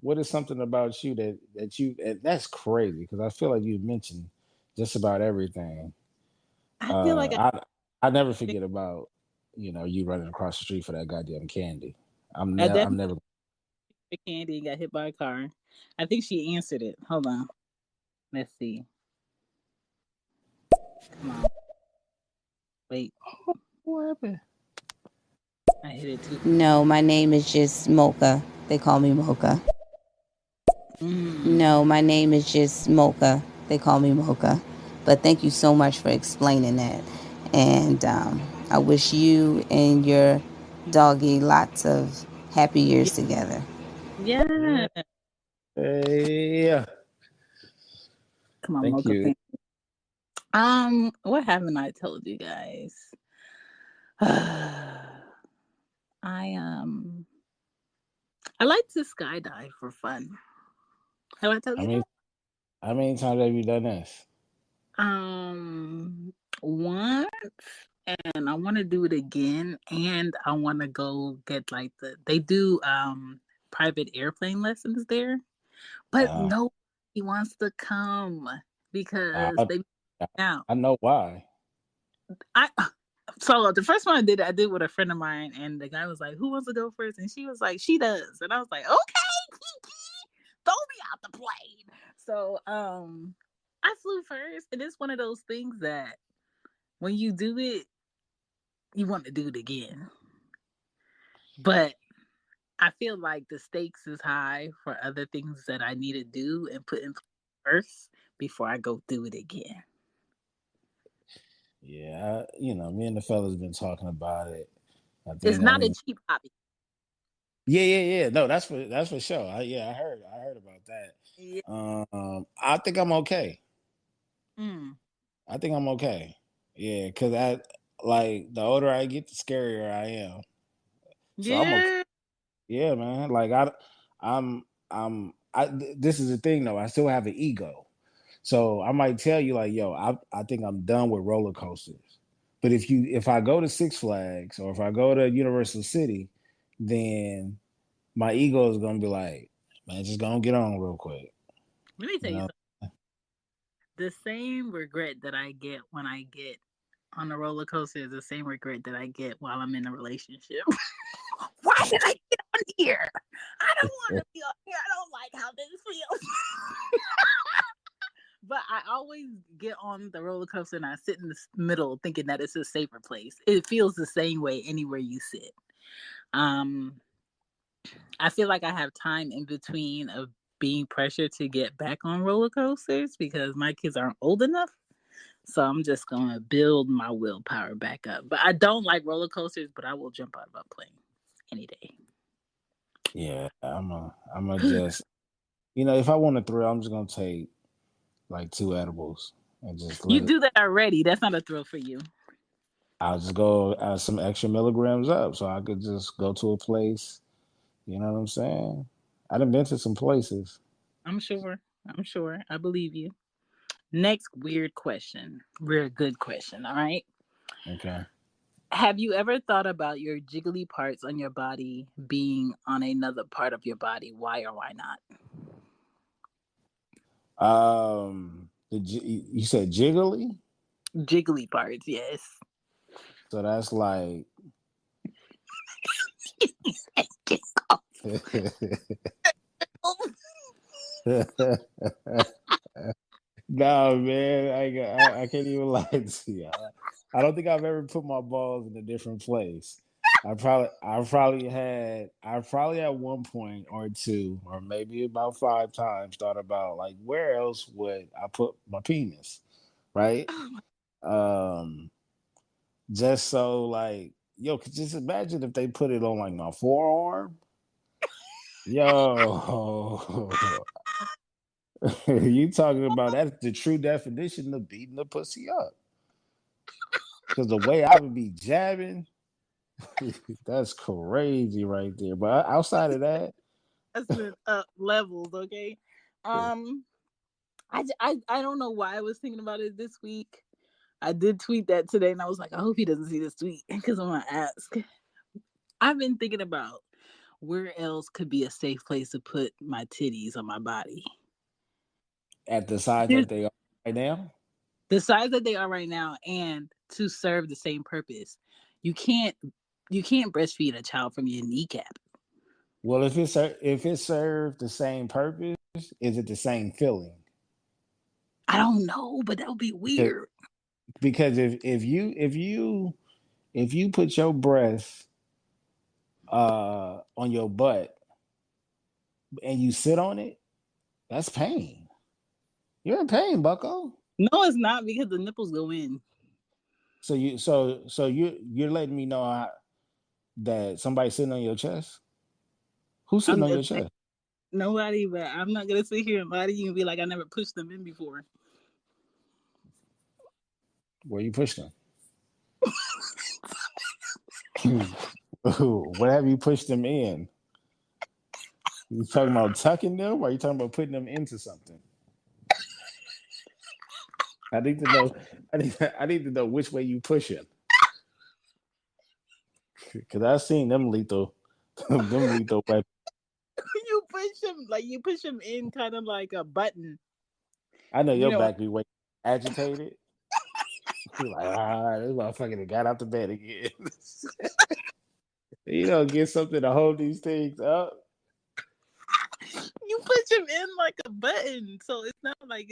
What is something about you that you? And that's crazy because I feel like you mentioned just about everything.
I feel like
I never forget about you running across the street for that goddamn candy.
I
I'm
definitely
never.
the candy and got hit by a car. I think she answered it. Hold on. Let's see. Come on. Wait.
What happened?
I hit it too.
No, my name is just Mocha. They call me Mocha.
Mm.
No, my name is just Mocha. They call me Mocha. But thank you so much for explaining that. And I wish you and your doggy lots of happy
Yeah.
years together.
Yeah.
Yeah.
Yeah.
Come on,
Thank
Mocha
you.
fan. What haven't I told you guys? I I like to skydive for fun. Have I told
I
you
mean,
that?
how many times have you done this?
Once, and I want to do it again, and I want to go get like they do private airplane lessons there, but
Uh,
nobody wants to come because
I,
they out.
I know why.
I so the first one I did with a friend of mine, and the guy was like, "Who wants to go first?" And she was like, "She does," and I was like, "Okay, Kiki, throw me out the plane." So I flew first, and it's one of those things that when you do it, you want to do it again. But I feel like the stakes is high for other things that I need to do and put in place first before I go through it again.
Yeah, me and the fellas been talking about it. I
It's
think
not a
only.
cheap hobby.
Yeah. No, that's for sure. I heard about that.
Yeah.
I think I'm okay.
Mm.
I think I'm okay. Yeah, because like the older I get, the scarier I am. So I'm okay.
Yeah.
Yeah, man. Like this is the thing though. I still have an ego. So I might tell you like, yo, I think I'm done with roller coasters. But if I go to Six Flags or if I go to Universal City, then my ego is gonna be like, man, just gonna get on real quick.
Let me tell
You
you
know?
something. The same regret that I get when I get on a roller coaster is the same regret that I get while I'm in a relationship. Why did I get on here? I don't want to be on here. I don't like how this feels. But I always get on the roller coaster and I sit in the middle thinking that it's a safer place. It feels the same way anywhere you sit. I feel like I have time in between of being pressured to get back on roller coasters because my kids aren't old enough. So I'm just going to build my willpower back up. But I don't like roller coasters, but I will jump out of a plane any day.
Yeah, I'm a just, if I want a thrill, I'm just gonna take like 2 edibles and just
You
let it.
do that already. That's not a thrill for you.
I'll just go add some extra milligrams up so I could just go to a place. You know what I'm saying? I done been to some places.
I'm sure. I believe you. Next weird question. Weird good question. All right.
Okay.
Have you ever thought about your jiggly parts on your body being on another part of your body? Why or why not?
You said jiggly,
Jiggly parts, yes.
so that's like. No, man, I can't even lie to you. I don't think I've ever put my balls in a different place. I probably at one point or two, or maybe about 5 times thought about like where else would I put my penis, right? Um, just so like, yo, could just imagine if they put it on like my forearm, yo. You talking about that's the true definition of beating the pussy up. Because the way I would be jabbing, that's crazy right there. But outside of that,
That's been up levels, okay? Um, I don't know why I was thinking about it this week. I did tweet that today, and I was like, I hope he doesn't see this tweet because I'm gonna ask. I've been thinking about where else could be a safe place to put my titties on my body.
at the size
Here's
that they are right now,
the size that they are right now, and to serve the same purpose. You can't breastfeed a child from your kneecap.
well, if it served the same purpose, is it the same feeling?
I don't know, but that would be
Because
weird.
because if you put your breast on your butt and you sit on it, that's pain. You're in pain, Bucko.
No, it's not because the nipples go in.
So you're letting me know that somebody's sitting on your chest. Who's sitting
I'm
on
just
your chest?
nobody, but I'm not gonna sit here and lie to you and be like I never pushed them in before.
Where you pushed them? What have you pushed them in? You talking about tucking them, or are you talking about putting them into something? I need to know. I need to know which way you push it, because I've seen them lethal, them lethal weapons.
You push them in kind of like a button.
I know
You
your
know,
back be way agitated. You're like, this motherfucker that got out the bed again. You don't get something to hold these things up.
you push them in like a button, so it's not like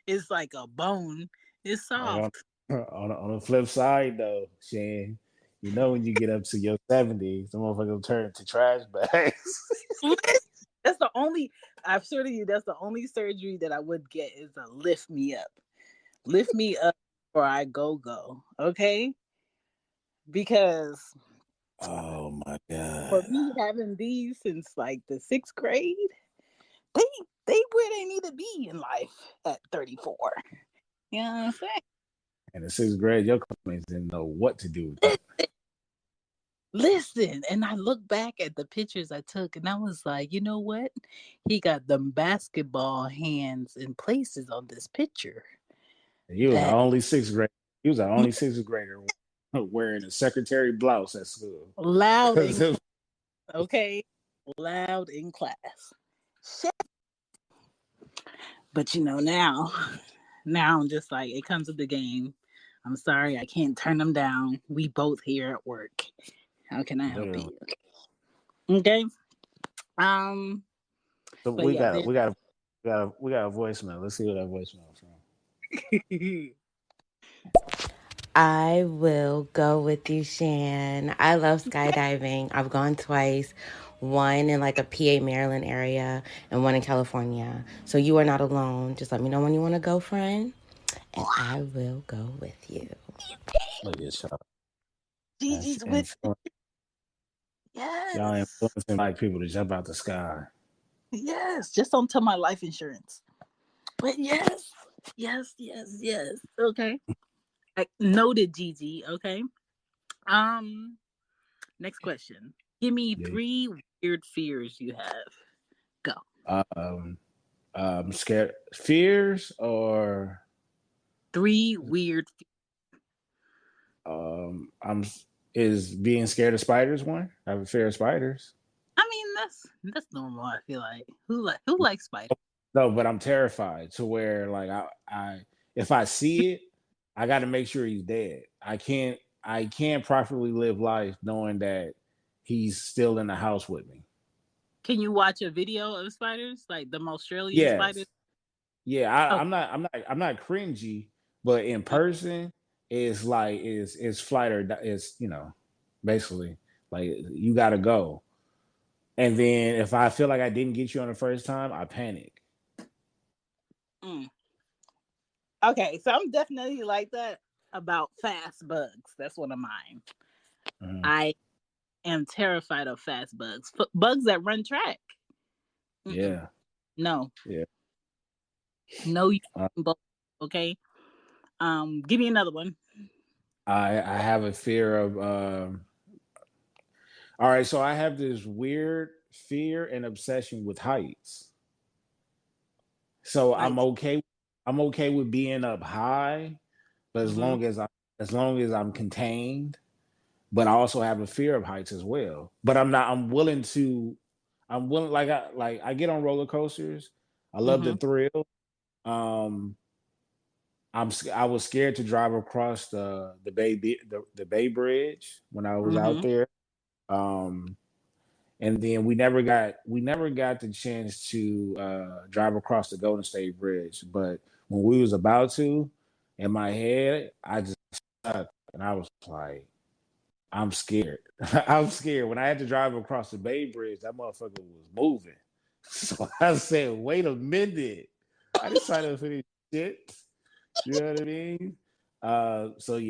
it's like a bone. It's
Like
soft.
on the flip side, though, Shane, when you get up to your 70s, the motherfucker will turn into trash bags.
That's the only. I swear to you, that's the only surgery that I would get is to lift me up, before I go. Okay, because
Oh my
for
god!
me having these since like the 6th grade, they they where they need to be in life at 34. You know what I'm saying?
And in sixth grade, your classmates didn't know what to do with that.
Listen, and I look back at the pictures I took, and I was like, you know what? He got them basketball hands in places on this picture.
He was the
That
only sixth grader. He was the only sixth grader wearing a secretary blouse at school.
loud in okay, loud in class. Shit. But now I'm just like, it comes with the game. I'm sorry, I can't turn them down. We both here at work. How can I help
Literally.
you? Okay. Um,
So
but yeah,
we got a voicemail. Let's see what that voicemail is from.
I will go with you, Shan. I love skydiving. I've gone twice, one in like a PA, Maryland area, and one in California. So you are not alone. Just let me know when you want to go, friend, and I will go with you.
Look at this, y'all.
Gigi's with
Y'all
yes.
influencing black people to jump out the sky.
Yes. Just don't tell my life insurance. But yes. Okay. Noted, Gigi. Okay. Next question. Give me 3 weird fears you have. Go.
Scared fears or
3 weird.
I'm is being scared of spiders one? I have a fear of spiders.
I mean, that's normal. I feel like who likes spiders?
No, but I'm terrified to where like I if I see it, I got to make sure he's dead. I can't properly live life knowing that he's still in the house with me.
Can you watch a video of spiders, like the Australian
Yes.
spiders?
Yeah,
Oh.
I'm not cringy, but in person, it's like it's flight or it's basically like you got to go. And then if I feel like I didn't get you on the first time, I panic.
Okay, so I'm definitely like that about fast bugs. That's one of mine. Mm-hmm. I am terrified of fast bugs. Bugs that run track. Mm-mm.
Yeah.
No.
Yeah.
No. Okay. Give me another one.
I have a fear of. All right, so I have this weird fear and obsession with heights. So I'm okay with being up high, but as long as I'm contained. But I also have a fear of heights as well. But I'm willing I get on roller coasters. I love the thrill. I was scared to drive across the Bay Bridge when I was out there. And then we never got the chance to drive across the Golden State Bridge. But when we was about to, in my head, I just stuck and I was like, I'm scared. I'm scared. When I had to drive across the Bay Bridge, that motherfucker was moving. So I said, wait a minute. I decided for this shit. You know what I mean? So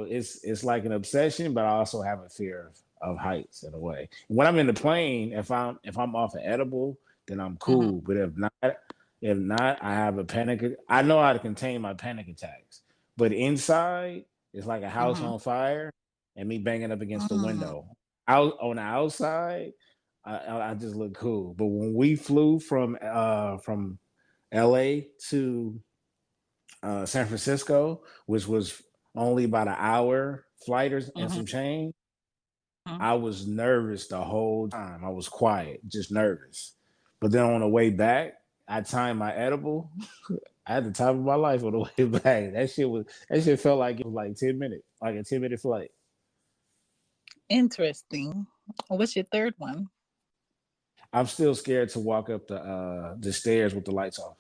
it's like an obsession, but I also have a fear of heights in a way. When I'm in the plane, if I'm off an edible, then I'm cool. But if not, I have a panic. I know how to contain my panic attacks. But inside, it's like a house on fire and me banging up against the window. Out on the outside, I just look cool. But when we flew from LA to San Francisco, which was only about an hour flight and some change, I was nervous the whole time. I was quiet, just nervous. But then on the way back, I timed my edible. I had the time of my life on the way back. That shit felt like it was like 10 minutes, like a 10-minute flight.
Interesting. What's your third one?
I'm still scared to walk up the stairs with the lights off.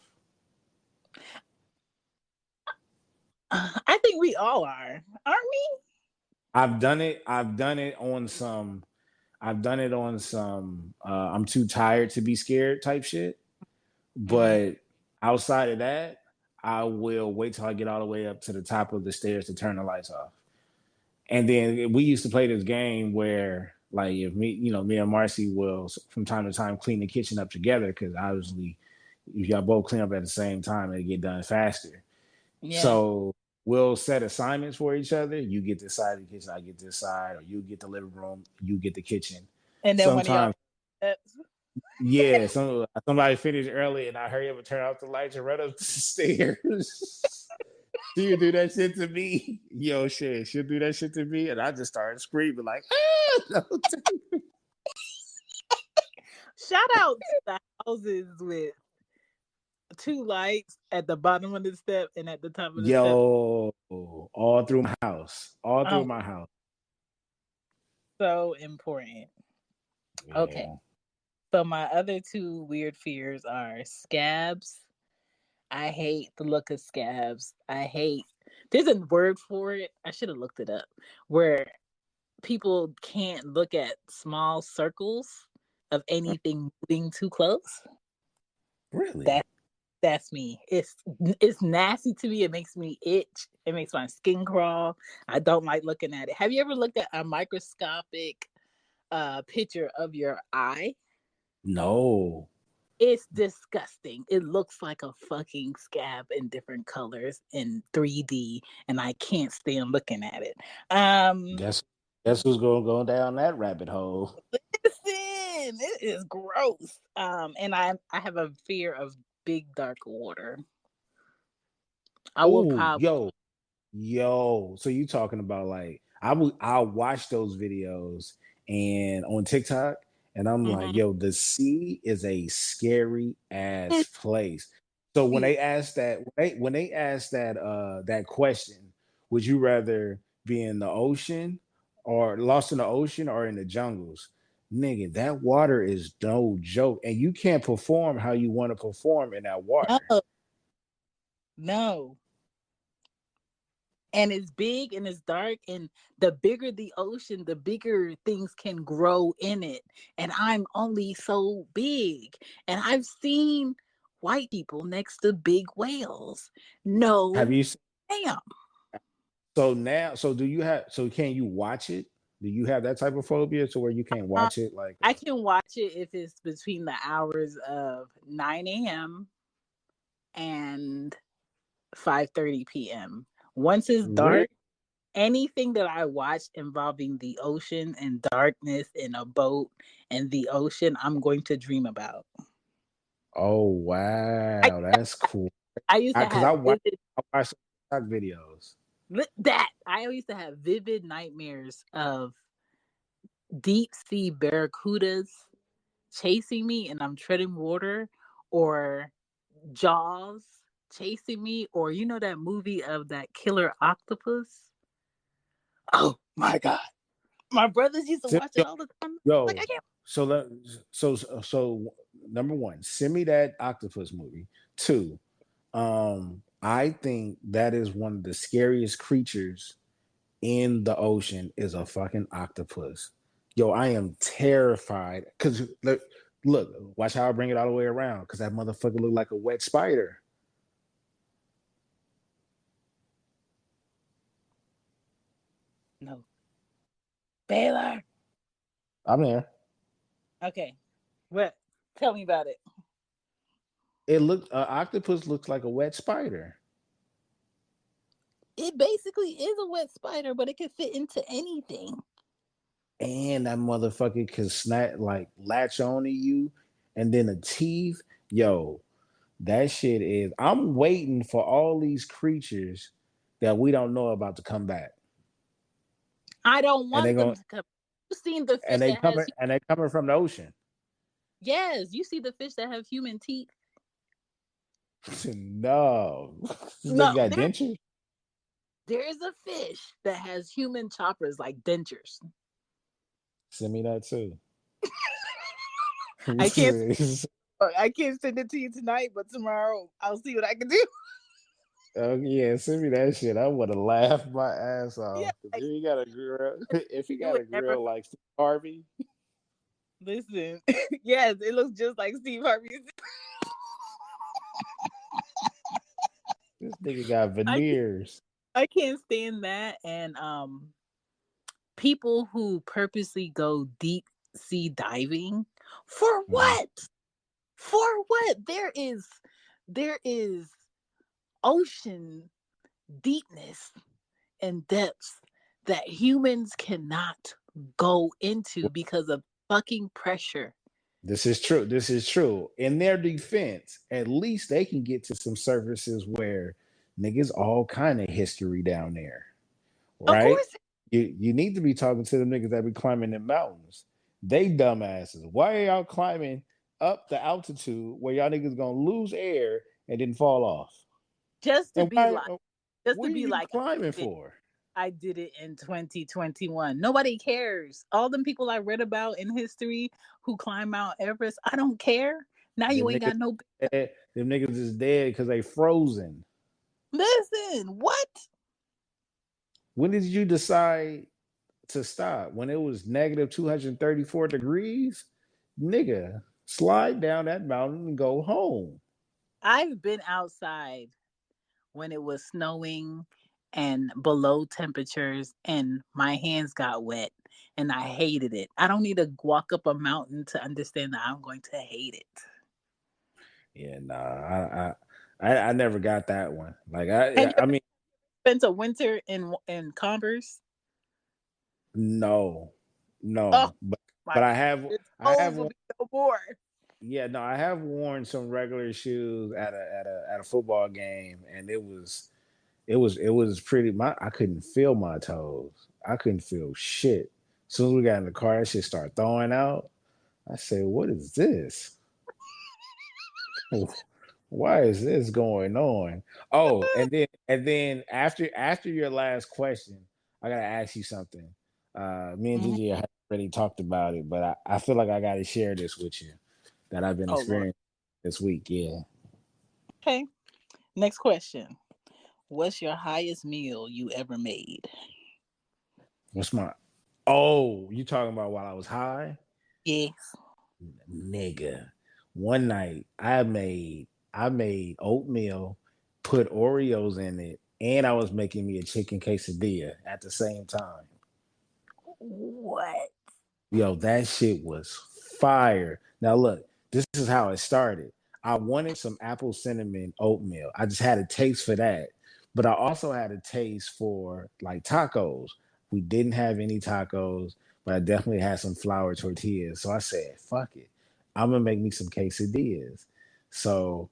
I think we all are, aren't we?
I've done it on some I'm too tired to be scared type shit. But outside of that, I will wait till I get all the way up to the top of the stairs to turn the lights off. And then we used to play this game where, like, if me and Marcy will from time to time clean the kitchen up together, because obviously if y'all both clean up at the same time, it'll get done faster. Yeah. So we'll set assignments for each other. You get this side of the kitchen, I get this side, or you get the living room, you get the kitchen.
And then one of y'all.
Sometimes, yeah, somebody finished early and I hurry up and turn off the lights and run up the stairs. She'll do that shit to me. Yo, shit, she'll do that shit to me, and I just started screaming like, ah!
Shout out to the houses with 2 lights at the bottom of the step and at the top of the step.
Yo, all through my house. All through
Oh.
my house.
So important.
Yeah.
Okay. So my other 2 weird fears are scabs. I hate the look of scabs. There's a word for it. I should have looked it up. Where people can't look at small circles of anything moving too close.
Really?
That's me. It's nasty to me. It makes me itch. It makes my skin crawl. I don't like looking at it. Have you ever looked at a microscopic picture of your eye?
No.
It's disgusting. It looks like a fucking scab in different colors in 3D, and I can't stand looking at it.
Guess who's gonna go down that rabbit hole?
Listen, it is gross. And I have a fear of big dark water. I will probably
yo. So you talking about like I'll watch those videos and on TikTok, and I'm like, yo, the sea is a scary ass place. So when they ask that that question, would you rather be in the ocean or lost in the ocean or in the jungles? Nigga, that water is no joke, and you can't perform how you want to perform in that water.
No. And it's big and it's dark, and the bigger the ocean, the bigger things can grow in it. And I'm only so big. And I've seen white people next to big whales. No,
Have you?
Damn.
So can you watch it? Do you have that type of phobia to where you can't watch it? Like
I can watch it if it's between the hours of 9 a.m. and 5:30 p.m. Once it's dark, anything that I watch involving the ocean and darkness and a boat and the ocean, I'm going to dream about.
Oh wow, that's cool.
I used to have
I watch TikTok videos.
I used to have vivid nightmares of deep sea barracudas chasing me and I'm treading water, or Jaws chasing me, or you know that movie of that killer octopus? Oh my God. My brothers used to watch it all the time.
Yo,
like, I can't.
So number one, send me that octopus movie. 2, I think that is one of the scariest creatures in the ocean is a fucking octopus. Yo, I am terrified because look, watch how I bring it all the way around because that motherfucker look like a wet spider.
No. Baylor.
I'm there.
Okay. What? Tell me about it.
Octopus looks like a wet spider.
It basically is a wet spider, but it can fit into anything.
And that motherfucker can latch on to you, and then the teeth. Yo, that shit is. I'm waiting for all these creatures that we don't know about to come back.
I don't want them to come. You seen the fish
and they coming from the ocean.
Yes, you see the fish that have human teeth.
No, they got dentures.
There is a fish that has human choppers like dentures.
Send me that too.
I can't send it to you tonight, but tomorrow I'll see what I can do.
Oh yeah, send me that shit. I would have laughed my ass off.
Yeah,
if he got a grill like Steve Harvey.
Listen, yes, it looks just like Steve Harvey.
This nigga got veneers.
I can't stand that. And people who purposely go deep sea diving for what? For what? There is ocean deepness and depths that humans cannot go into because of fucking pressure.
This is true. This is true. In their defense, at least they can get to some surfaces where niggas all kind of history down there,
Of
right?
course,
You need to be talking to them niggas that be climbing the mountains. They dumbasses. Why are y'all climbing up the altitude where y'all niggas gonna lose air and then fall off?
just to
And
be
why?
like, just
What
to
are
be
you
like,
climbing for?
I did it in 2021. Nobody cares. All them people I read about in history who climb Mount Everest, I don't care. Now you
Them
ain't
niggas,
got no.
them niggas is dead because they frozen.
Listen, what?
When did you decide to stop? When it was negative 234 degrees? Nigga, slide down that mountain and go home.
I've been outside when it was snowing and below temperatures and my hands got wet and I hated it. I don't need to walk up a mountain to understand that I'm going to hate it.
Yeah, nah, I never got that one. Like
Have you
I mean,
spent a winter in Converse?
no,
Oh
no,
my
but
your
I have
toes will
one.
be no more.
Yeah, no, I have worn some regular shoes at a football game, and it was pretty. I couldn't feel my toes. I couldn't feel shit. As soon as we got in the car, that shit started thawing out. I said, "What is this? Why is this going on?" Oh, and then after your last question, I gotta ask you something. Me and
Mhm.
Gigi have already talked about it, but I feel like I gotta share this with you that I've been
Oh Lord.
experiencing this week. Yeah.
Okay. Next question. What's your highest meal you ever made?
What's my Oh, you talking about while I was high?
Yes.
Nigga. One night I made oatmeal, put Oreos in it, and I was making me a chicken quesadilla at the same time.
What?
Yo, that shit was fire. Now look, this is how it started. I wanted some apple cinnamon oatmeal. I just had a taste for that. But I also had a taste for like tacos. We didn't have any tacos, but I definitely had some flour tortillas. So I said, fuck it. I'm gonna make me some quesadillas. So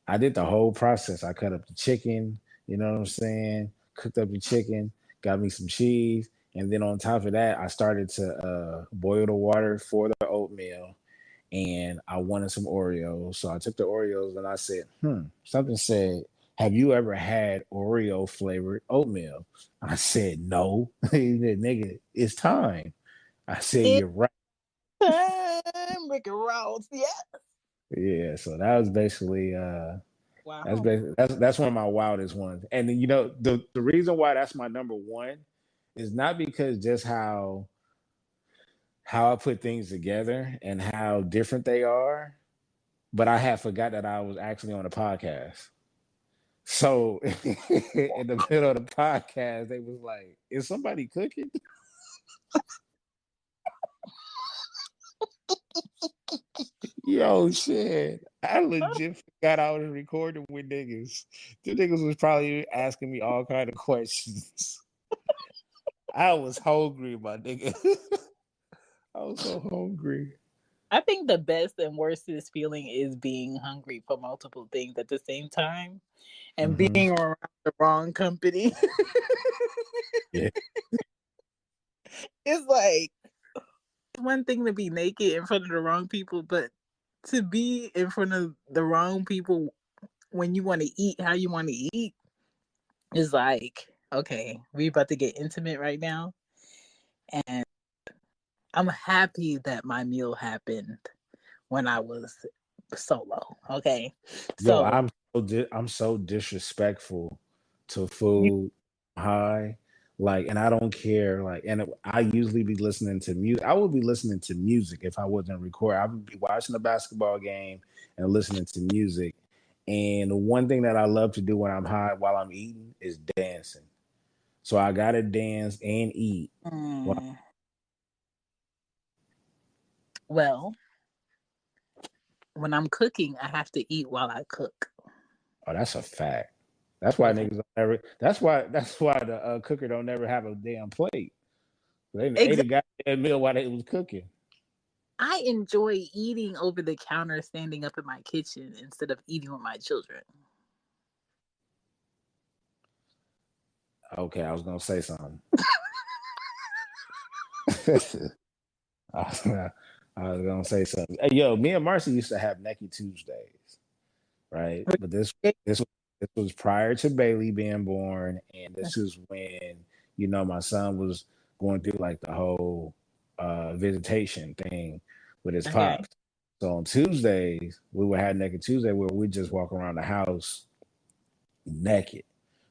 I did the whole process. I cut up the chicken, you know what I'm saying? Cooked up the chicken, got me some cheese, and then on top of that, I started to boil the water for the oatmeal, and I wanted some Oreos. So I took the Oreos and I said, something said, have you ever had Oreo flavored oatmeal? I said, no. He said, nigga, it's time. I said,
It's
you're right.
time, Ricky Ross. Yeah.
Yeah. So that was basically
Wow.
that's one of my wildest ones. And you know, the reason why that's my number one is not because just how I put things together and how different they are, but I had forgot that I was actually on a podcast. So in the middle of the podcast, they was like, "Is somebody cooking?" Yo, shit! I legit forgot I was recording with niggas. The niggas was probably asking me all kind of questions. I was hungry, my nigga. I was so hungry.
I think the best and worstest feeling is being hungry for multiple things at the same time and
Hmm.
being around the wrong company.
Yeah,
It's like one thing to be naked in front of the wrong people, but to be in front of the wrong people when you want to eat how you want to eat is like, okay, we about to get intimate right now. And I'm happy that my meal happened when I was solo. Okay.
yo,
So
I'm so disrespectful to
you
food high, like, and I don't care, like, and I usually be listening to music. I would be listening to music if I wasn't recording. I would be watching a basketball game and listening to music. And the one thing that I love to do when I'm high while I'm eating is dancing. So I gotta dance and eat. Well,
mm, well, when I'm cooking, I have to eat while I cook.
oh, that's a fact. That's why
Okay.
niggas don't ever. That's why the cooker don't never have a damn plate. They ate a
Exactly.
goddamn meal while they was cooking.
I enjoy eating over the counter, standing up in my kitchen instead of eating with my children.
Okay, I was gonna say something. I was gonna say something. Hey, yo, me and Marcy used to have Necky Tuesdays, right? But this this was prior to Bailey being born, and this is when my son was going through like the whole visitation thing with his
Okay.
pops. So on Tuesdays, we would have Naked Tuesday where we just walk around the house naked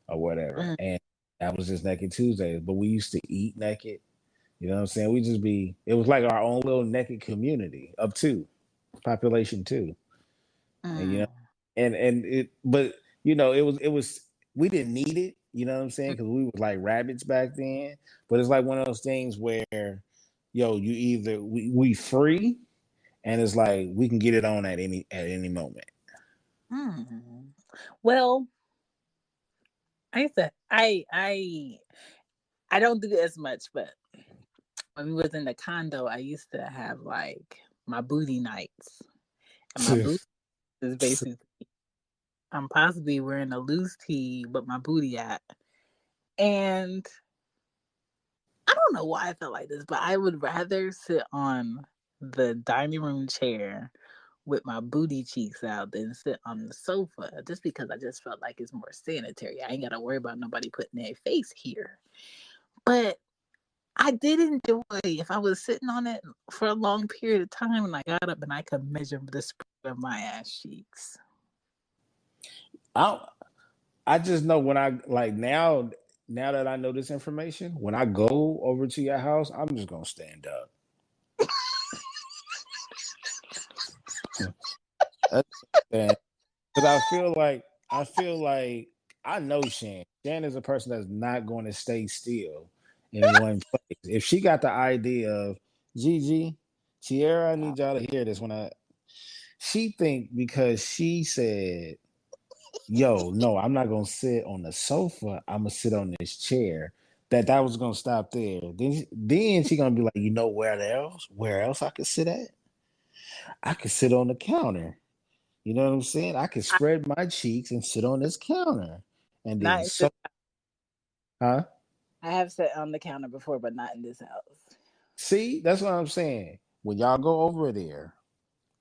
or whatever,
Mm,
and that was just Naked Tuesdays. But we used to eat naked. You know what I'm saying? We just be. It was like our own little naked community of two, population two, and
mm,
but it was we didn't need it. You know what I'm saying? Because we was like rabbits back then. But it's like one of those things where, you either we free, and it's like we can get it on at any moment.
mm. Well, I said I don't do it as much, but when we was in the condo, I used to have like my booty nights, and my booty is basically I'm possibly wearing a loose tee, but my booty out, and I don't know why I felt like this, but I would rather sit on the dining room chair with my booty cheeks out than sit on the sofa just because I just felt like it's more sanitary. I ain't got to worry about nobody putting their face here. But I did enjoy if I was sitting on it for a long period of time and I got up and I could measure the spread of my ass cheeks.
I I just know when I like now that I know this information, when I go over to your house, I'm just gonna stand up. Because I feel like I know Shan. Shan is a person that's not going to stay still in one place. If she got the idea of Gigi, Tierra, I need y'all to hear this. She think because she said, "Yo, no, I'm not gonna sit on the sofa. I'm gonna sit on this chair." That was gonna stop there. Then she gonna be like, you know where else I could sit at? I could sit on the counter. You know what I'm saying? I could
I,
spread my cheeks and sit on this counter. And
not
then
in this,
huh?
I have sat on the counter before, but not in this house.
See, that's what I'm saying. When y'all go over there,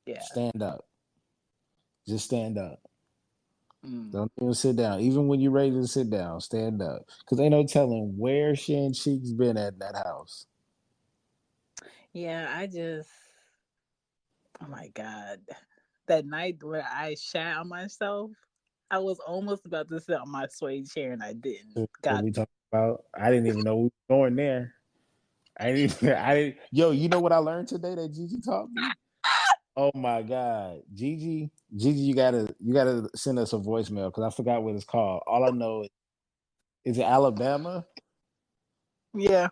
Yeah.
stand up. Just stand up.
Mm.
Don't even sit down. Even when you're ready to sit down, stand up. Because ain't no telling where Shan Cheeks been at in that house.
Yeah, oh my God. That night where I shat on myself, I was almost about to sit on my suede chair and I didn't.
What
God,
we talking about? I didn't even know we were going there. I didn't. I didn't. Yo, you know what I learned today that Gigi taught me? Oh my God, Gigi, you gotta send us a voicemail because I forgot what it's called. All I know is it Alabama.
yeah.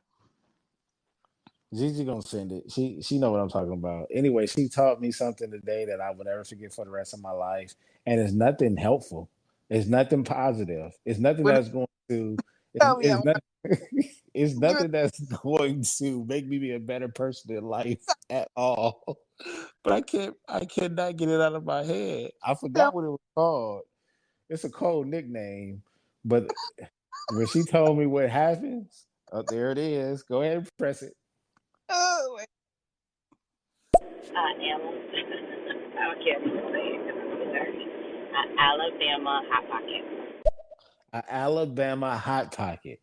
Gigi gonna send it. She know what I'm talking about. Anyway, she taught me something today that I will never forget for the rest of my life, and it's nothing helpful. It's nothing positive. It's nothing
What
that's going to.
tell me?
It's nothing. It's
Give it
nothing that's going to make me be a better person in life at all. But I cannot get it out of my head. I
tell
forgot what it was called. It's a cold nickname, but when she told me what happens, oh, there it is. Go ahead and press it.
oh,
Alabama. I can't even say it because it's dirty. Alabama hot pocket.
An Alabama hot pocket.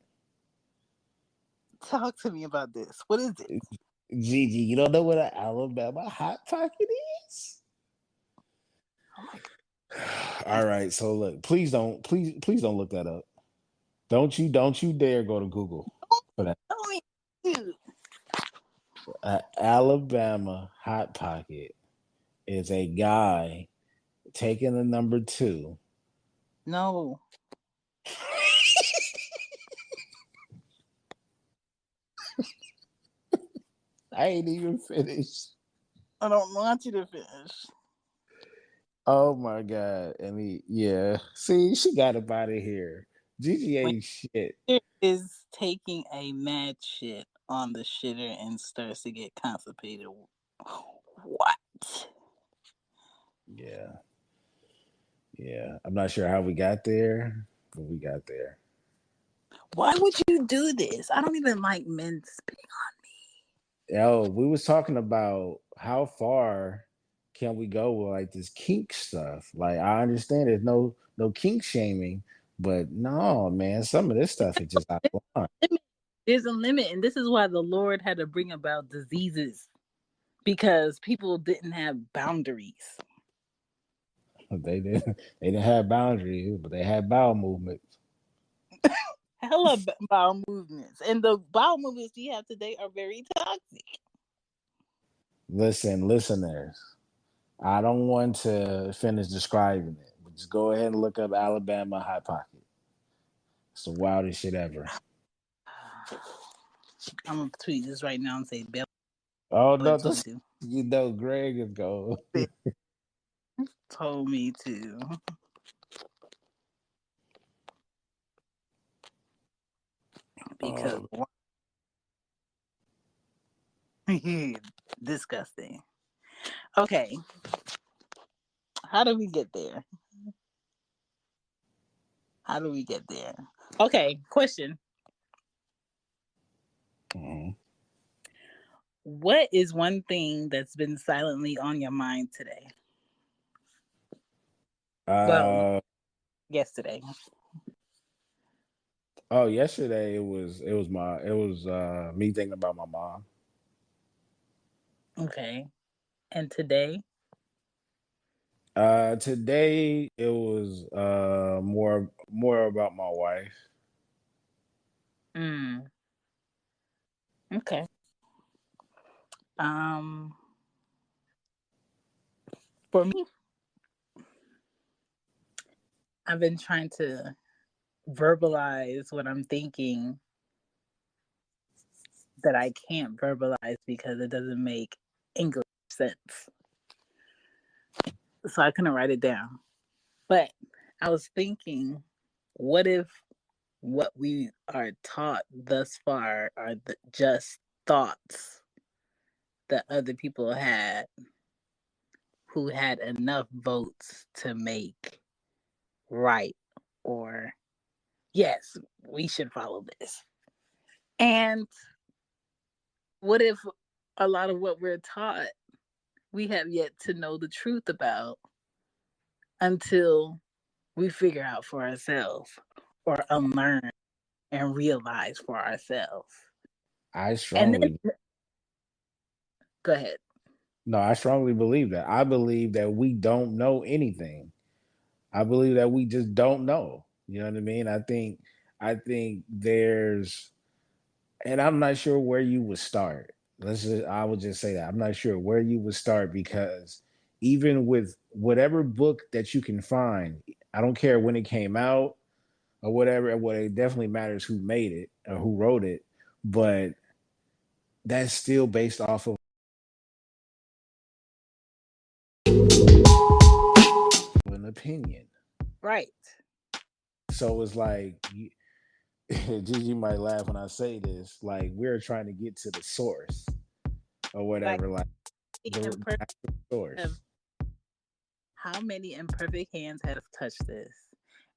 talk to me about this. What is it?
Gigi, you don't know what an Alabama hot pocket is?
Oh my
All right, so look, please don't look that up. Don't you dare go to Google
God.
for that.
Tell me. Dude.
An Alabama hot pocket is a guy taking the number two.
No.
I ain't even finished.
I don't want you to finish.
Oh my god. Yeah. See, she got up out of here. Gigi
When
ain't shit.
it is taking a mad shit on the shitter and starts to get constipated. What?
Yeah. Yeah. I'm not sure how we got there, but we got there.
Why would you do this? I don't even like men spitting on me.
Oh, we was talking about how far can we go with like this kink stuff. Like I understand there's no kink shaming, but no, man, some of this stuff is just out of line.
There's a limit, and this is why the Lord had to bring about diseases because people didn't have boundaries.
They didn't have boundaries, but they had bowel movements.
Hella bowel movements, and the bowel movements we have today are very toxic.
Listen, listeners, I don't want to finish describing it, but just go ahead and look up Alabama Hot Pocket. It's the wildest shit ever.
I'm gonna tweet this right now and say Baylor
Oh no,
told me
this,
to.
you know Greg is going.
Told me to. Because disgusting. Okay, how do we get there? How do we get there? Okay, question.
Mhm.
What is one thing that's been silently on your mind today? Well,
Uh
yesterday.
oh, yesterday it was me thinking about my mom.
Okay. And today?
Today it was more about my wife.
Mm, okay. Um, for me, I've been trying to verbalize what I'm thinking that I can't verbalize because it doesn't make English sense. So I couldn't write it down. But I was thinking, what if what we are taught thus far are just thoughts that other people had who had enough votes to make right or yes, we should follow this. And what if a lot of what we're taught we have yet to know the truth about until we figure out for ourselves or unlearn and realize for ourselves.
I
And then,
strongly
go ahead.
No, I strongly believe that. I believe that we don't know anything. I believe that we just don't know. You know what I mean? I think there's and I'm not sure where you would start. I would just say that. I'm not sure where you would start because even with whatever book that you can find, I don't care when it came out or whatever, what it definitely matters who made it or who wrote it, but that's still based off of an opinion.
Right.
So it's like Gigi might laugh when I say this. Like we're trying to get to the source or
Like
whatever, like the
imperfect
actual
have
source.
how many imperfect hands have touched this?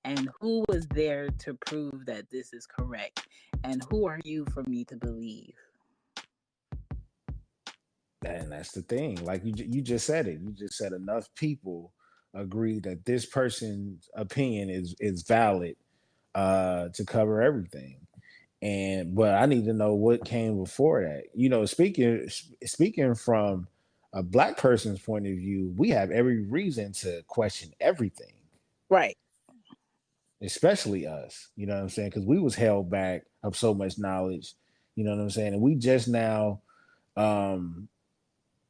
And who was there to prove that this is correct? And who are you for me to believe?
And that's the thing. Like you just said it. You just said enough people agree that this person's opinion is valid to cover everything. And but I need to know what came before that. You know, speaking from a black person's point of view, we have every reason to question everything,
Right.
especially us. You know what I'm saying? Because we was held back of so much knowledge. You know what I'm saying? And we just now, um,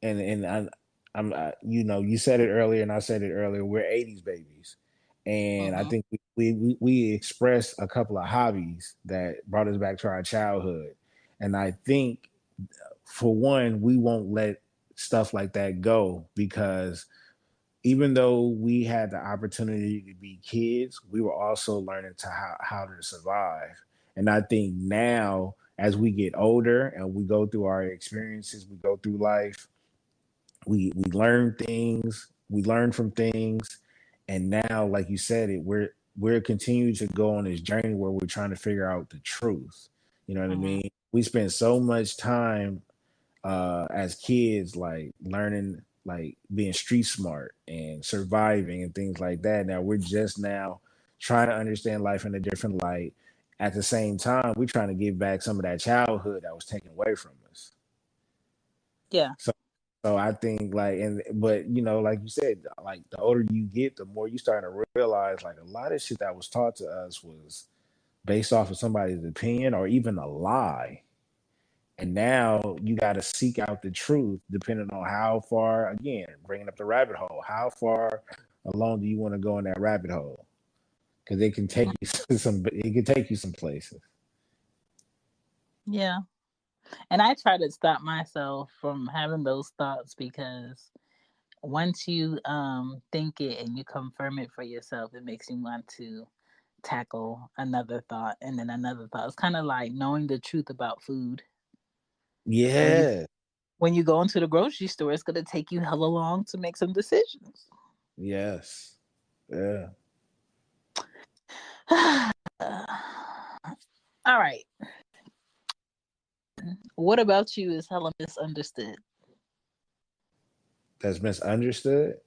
you know, you said it earlier, and I said it earlier. We're '80s babies, and I
Mm-hmm.
think we expressed a couple of hobbies that brought us back to our childhood, and I think for one, we won't let stuff like that go because even though we had the opportunity to be kids, we were also learning to how to survive. And I think now, as we get older and we go through our experiences, we go through life, we learn things, we learn from things, and now, like you said, we're continuing to go on this journey where we're trying to figure out the truth. You know what I
Mm-hmm.
mean? We spend so much time as kids, like learning, like being street smart and surviving and things like that. Now we're just now trying to understand life in a different light. At the same time, we're trying to give back some of that childhood that was taken away from us.
Yeah.
So I think like, but like you said, like the older you get, the more you start to realize like a lot of shit that was taught to us was based off of somebody's opinion or even a lie. And now you got to seek out the truth depending on how far, again, bringing up the rabbit hole, how far along do you want to go in that rabbit hole? Because it can take you it can take you some places.
Yeah. And I try to stop myself from having those thoughts because once you think it and you confirm it for yourself, it makes you want to tackle another thought and then another thought. It's kind of like knowing the truth about food. When you
Yeah.
when you go into the grocery store, it's gonna take you hella long to make some decisions.
Yes. Yeah.
All right. What about you is hella misunderstood?
That's misunderstood.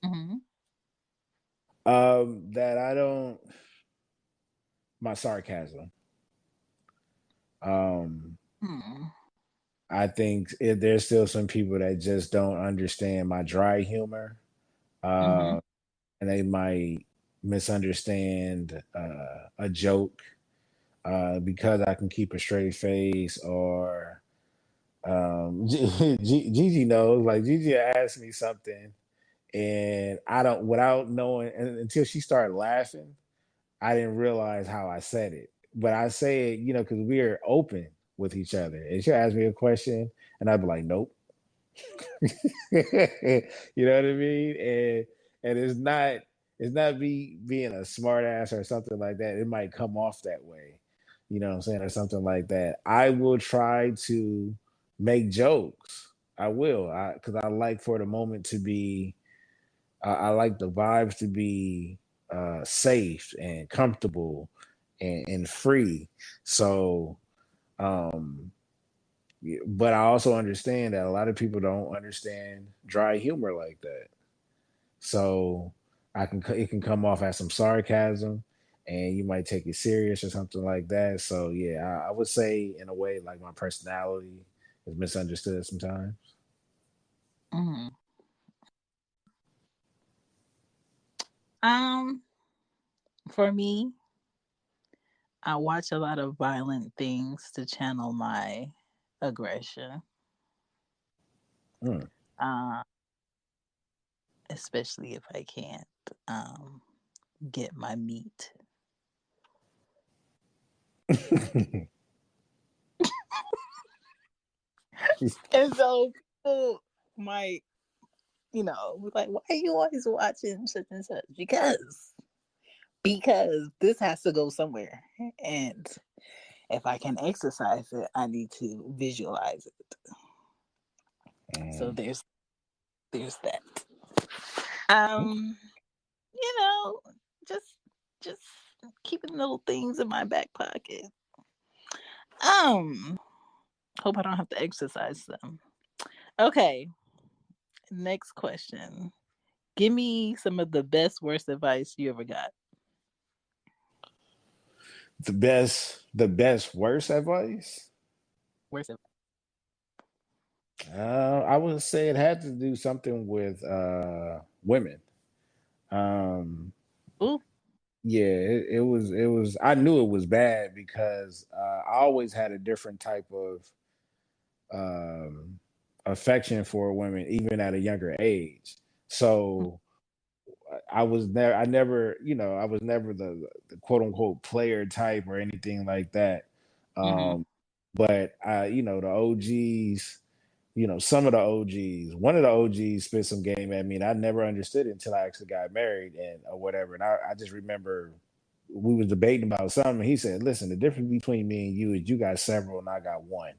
Mm-hmm.
That I don't my sarcasm. Um,
Hmm.
I think there's still some people that just don't understand my dry humor.
Mm-hmm.
Uh, and they might misunderstand a joke because I can keep a straight face, or Gigi knows. Like Gigi asked me something, and I don't, without knowing, and until she started laughing, I didn't realize how I said it. But I say it, because we're open with each other, and she'll ask me a question, and I'd be like, "Nope." You know what I mean? And it's not me being a smart ass or something like that. It might come off that way. You know what I'm saying? Or something like that. I will try to make jokes. I will. Because I like for the moment to be I like the vibes to be safe and comfortable and free. So um but I also understand that a lot of people don't understand dry humor like that. So it can come off as some sarcasm, and you might take it serious or something like that. So yeah, I would say in a way like my personality is misunderstood sometimes.
Mm-hmm. Um, for me, I watch a lot of violent things to channel my aggression.
Mm.
Uh, especially if I can't get my meat. And so people might, be like, why are you always watching such and such? Because this has to go somewhere. And if I can exercise it, I need to visualize it. So
Mm.
there's that. Um, you know, just just keeping little things in my back pocket. Um, hope I don't have to exercise them. Okay, next question. Give me some of the best, worst advice you ever got.
The best worst advice.
Worst advice.
I would say it had to do something with women. Um,
Ooh.
yeah, it was. I knew it was bad because I always had a different type of um, affection for women, even at a younger age. So I was never, I was never the quote unquote player type or anything like that.
Mm-hmm.
But the OGs some of the OGs. One of the OGs spit some game at me, and I never understood it until I actually got married and or whatever. And I just remember we was debating about something. And he said, "Listen, the difference between me and you is you got several and I got one."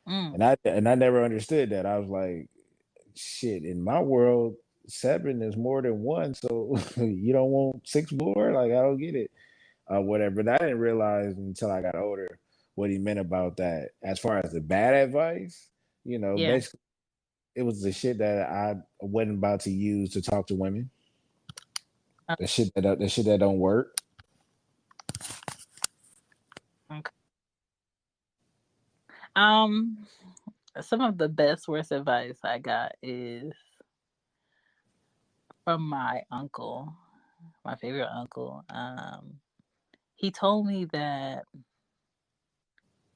Mm.
And I never understood that. I was like, "Shit, in my world, seven is more than one. So you don't want six more? Like I don't get it, whatever." But I didn't realize until I got older what he meant about that. As far as the bad advice,
Yeah.
basically it was the shit that I wasn't about to use to talk to women.
Uh,
The shit that don't work.
okay. Um, some of the best worst advice I got is from my uncle, my favorite uncle. He told me that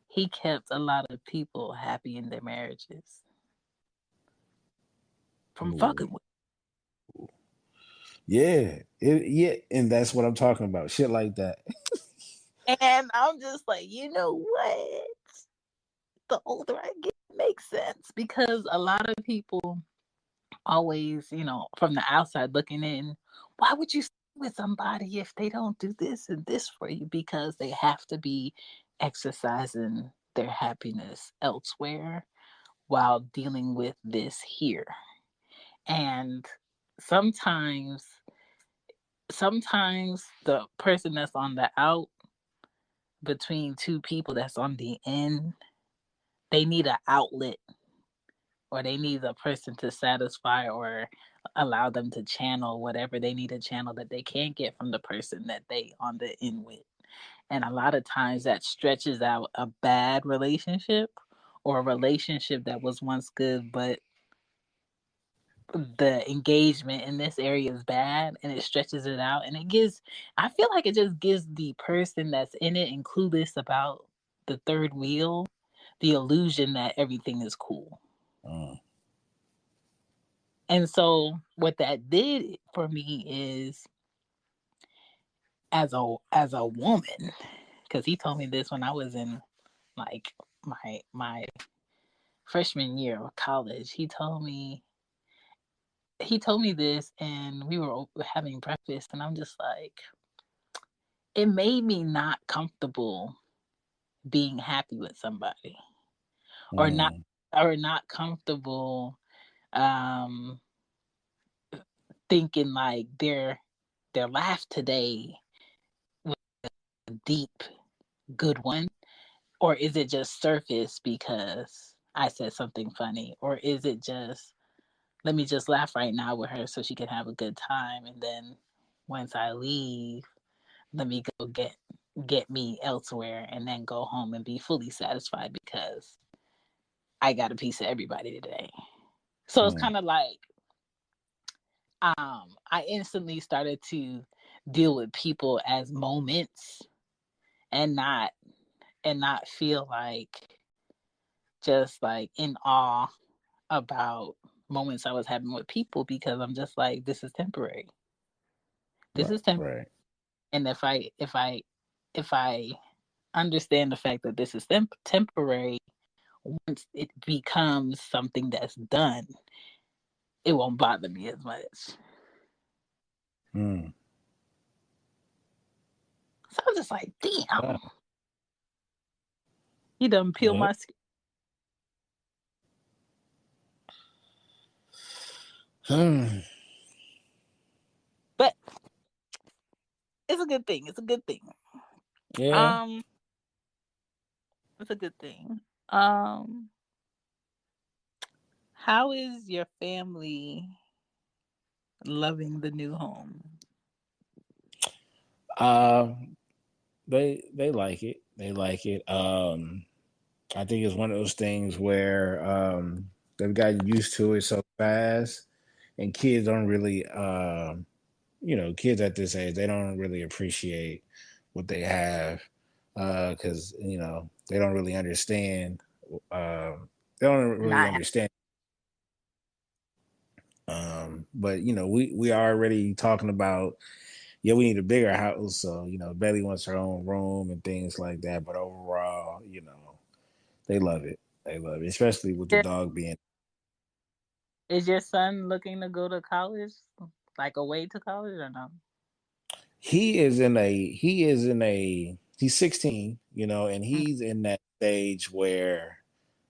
he kept a lot of people happy in their marriages from
Ooh.
fucking with.
Yeah, and that's what I'm talking about. Shit like that.
And I'm just like, you know what? The older I get, it makes sense because a lot of people always, from the outside looking in, why would you stay with somebody if they don't do this and this for you? Because they have to be exercising their happiness elsewhere while dealing with this here. And sometimes sometimes the person that's on the out between two people that's on the in, they need an outlet or they need a person to satisfy or allow them to channel whatever they need to channel that they can't get from the person that they on the in with. And a lot of times that stretches out a bad relationship or a relationship that was once good, but the engagement in this area is bad and it stretches it out and I feel like it just gives the person that's in it and clueless about the third wheel the illusion that everything is cool.
Mm.
And so what that did for me is as a woman, because he told me this when I was in like my freshman year of college. He told me this and we were having breakfast and I'm just like, it made me not comfortable being happy with somebody or not
Mm.
or not comfortable um thinking like their laugh today was a deep good one, or is it just surface because I said something funny, or is it just let me just laugh right now with her so she can have a good time, and then once I leave, let me go get me elsewhere and then go home and be fully satisfied because I got a piece of everybody today. So it's
Mm.
kind of like I instantly started to deal with people as moments and not feel like just like in awe about moments I was having with people because I'm just like, this is temporary. This
Right.
is temporary.
Right.
And if I understand the fact that this is temporary, once it becomes something that's done, it won't bother me as much.
Mm.
So I'm just like,
Yeah.
damn, you done peel
Yeah.
my skin.
Hmm.
But it's a good thing. It's a good thing.
Yeah.
Um, it's a good thing. Um, how is your family loving the new home?
Um. They like it. They like it. I think it's one of those things where they've gotten used to it so fast, and kids don't really, kids at this age they don't really appreciate what they have because they don't really understand. They don't really
Not ha-
understand. But we are already talking about, yeah, we need a bigger house. So Betty wants her own room and things like that. But overall, they love it. They love it, especially with the
Yeah.
dog being.
Is your son looking to go to college, like away to college, or no?
He's 16, and he's in that stage where,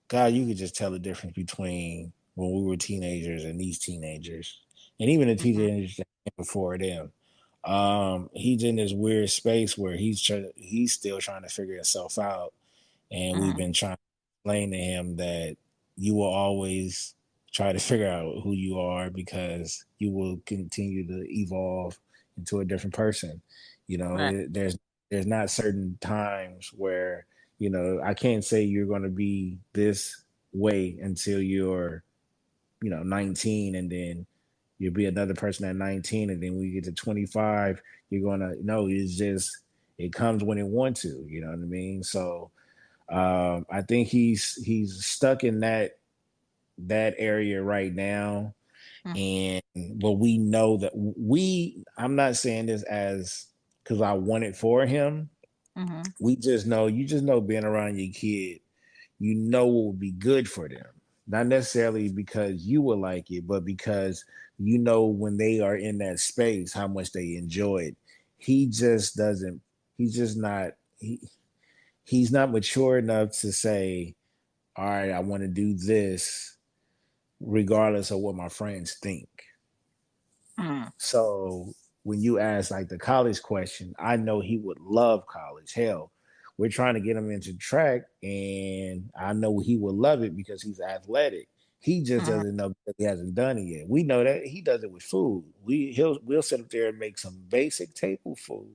God, you could just tell the difference between when we were teenagers and these teenagers, and even the
Mm-hmm.
teenagers that came before them. He's in this weird space where he's still trying to figure himself out, and we've
Mm-hmm.
been trying to explain to him that you will always try to figure out who you are because you will continue to evolve into a different person.
Right.
There's not certain times where I can't say you're going to be this way until you're 19, and then you'll be another person at 19, and then when you get to 25, you're going to know it comes when it wants to. You know what I mean? So I think he's stuck in that area right now, and but we know that I'm not saying this as because I want it for him.
Mm-hmm.
You just know being around your kid, what would be good for them. Not necessarily because you will like it, but because when they are in that space, how much they enjoy it. He just doesn't. He's just not. He's not mature enough to say, all right, I want to do this regardless of what my friends think.
Mm-hmm.
So when you ask like the college question, I know he would love college. Hell, we're trying to get him into track, and I know he would love it because he's athletic. He just
Mm-hmm.
doesn't know because he hasn't done it yet. We know that he does it with food. We'll sit up there and make some basic table food,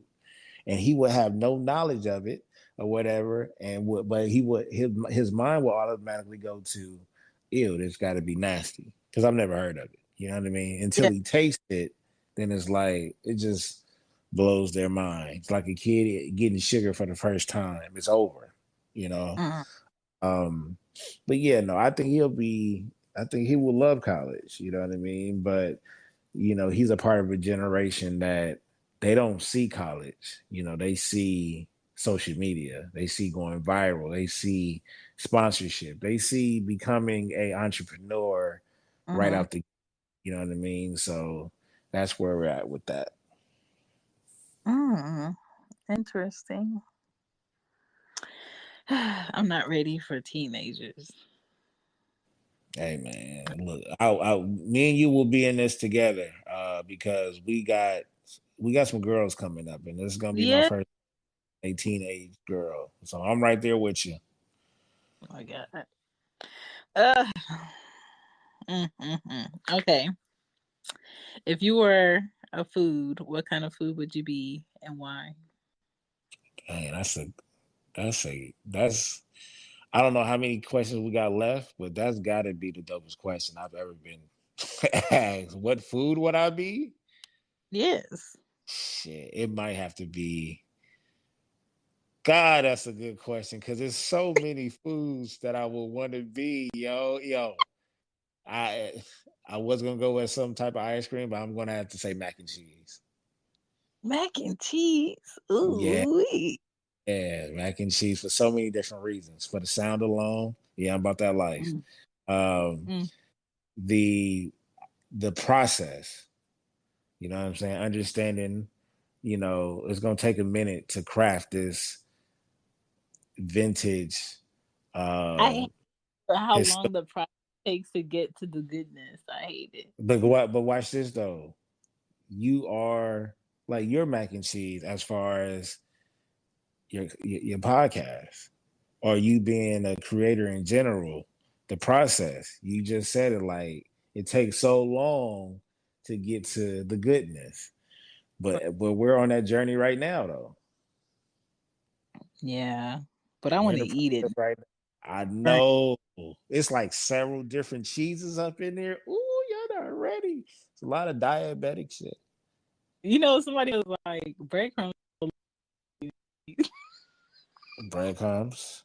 and he would have no knowledge of it or whatever, but his mind will automatically go to, ew, this got to be nasty because I've never heard of it. You know what I mean? Until
Yeah.
he tastes it, then it's like it just blows their mind. It's like a kid getting sugar for the first time. It's over. You know.
Mm-hmm.
Um, but yeah, no, I think he'll be. I think he will love college. You know what I mean? But he's a part of a generation that they don't see college. They see social media. They see going viral. They see sponsorship. They see becoming a entrepreneur right
Mm-hmm.
out the. You know what I mean? So that's where we're at with that.
Mm. Interesting. I'm not ready for teenagers.
Hey man, look, me and you will be in this together because we got some girls coming up, and this is gonna be my
Yeah.
first a teenage girl. So I'm right there with you.
Oh my god. Uh, okay. If you were a food, what kind of food would you be and why?
Man, that's I don't know how many questions we got left, but that's got to be the dopest question I've ever been asked. What food would I be?
Yes.
Shit, it might have to be. God, that's a good question because there's so many foods that I would want to be. Yo, I I was gonna go with some type of ice cream, but I'm gonna have to say mac and cheese.
Mac and cheese.
Yeah,
Ooh.
yeah, mac and cheese for so many different reasons. For the sound alone, yeah, I'm about that life.
Mm,
Um,
mm.
the the process, you know what I'm saying? Understanding, it's gonna take a minute to craft this vintage
I hate
um
how
his
long the process takes to get to the goodness. I hate it.
but watch this though. You are like your mac and cheese as far as your podcast or you being a creator in general, the process. You just said it like it takes so long to get to the goodness. But we're on that journey right now though.
Yeah. But I
We're
want
in
to
the
eat it.
process right now. I
Right.
know it's like several different cheeses up in there. Ooh, y'all not ready. It's a lot of diabetic shit.
Somebody was like, breadcrumbs.
Breadcrumbs.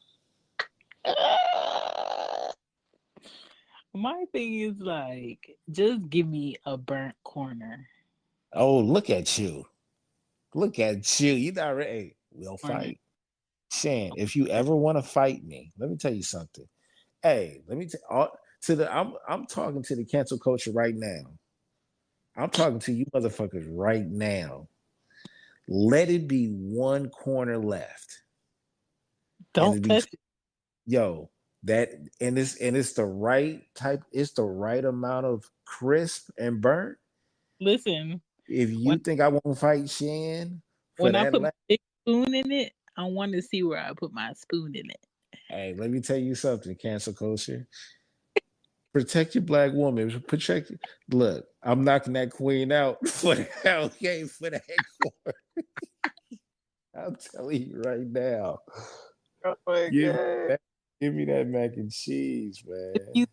My thing is like, just give me a burnt corner.
Oh, look at you. Look at you. You not ready. We'll
Corner.
fight. Shan, if you ever want to fight me, let me tell you something. Hey, let me I'm talking to the cancel culture right now. I'm talking to you motherfuckers right now. Let it be one corner left. And
Don't
to be
touch it.
yo, that it's the right type, it's the right amount of crisp and burnt.
Listen,
If
when
you think I won't fight Shan for
when I
that
put my big spoon in it, I want to see where I put my spoon in it.
hey, let me tell you something, cancel culture. Protect your black woman. Protect. Look, I'm knocking that queen out for that. Okay, for that court. I'm telling you right now.
Oh my
Give me
god!
that. Give me that mac and cheese,
If you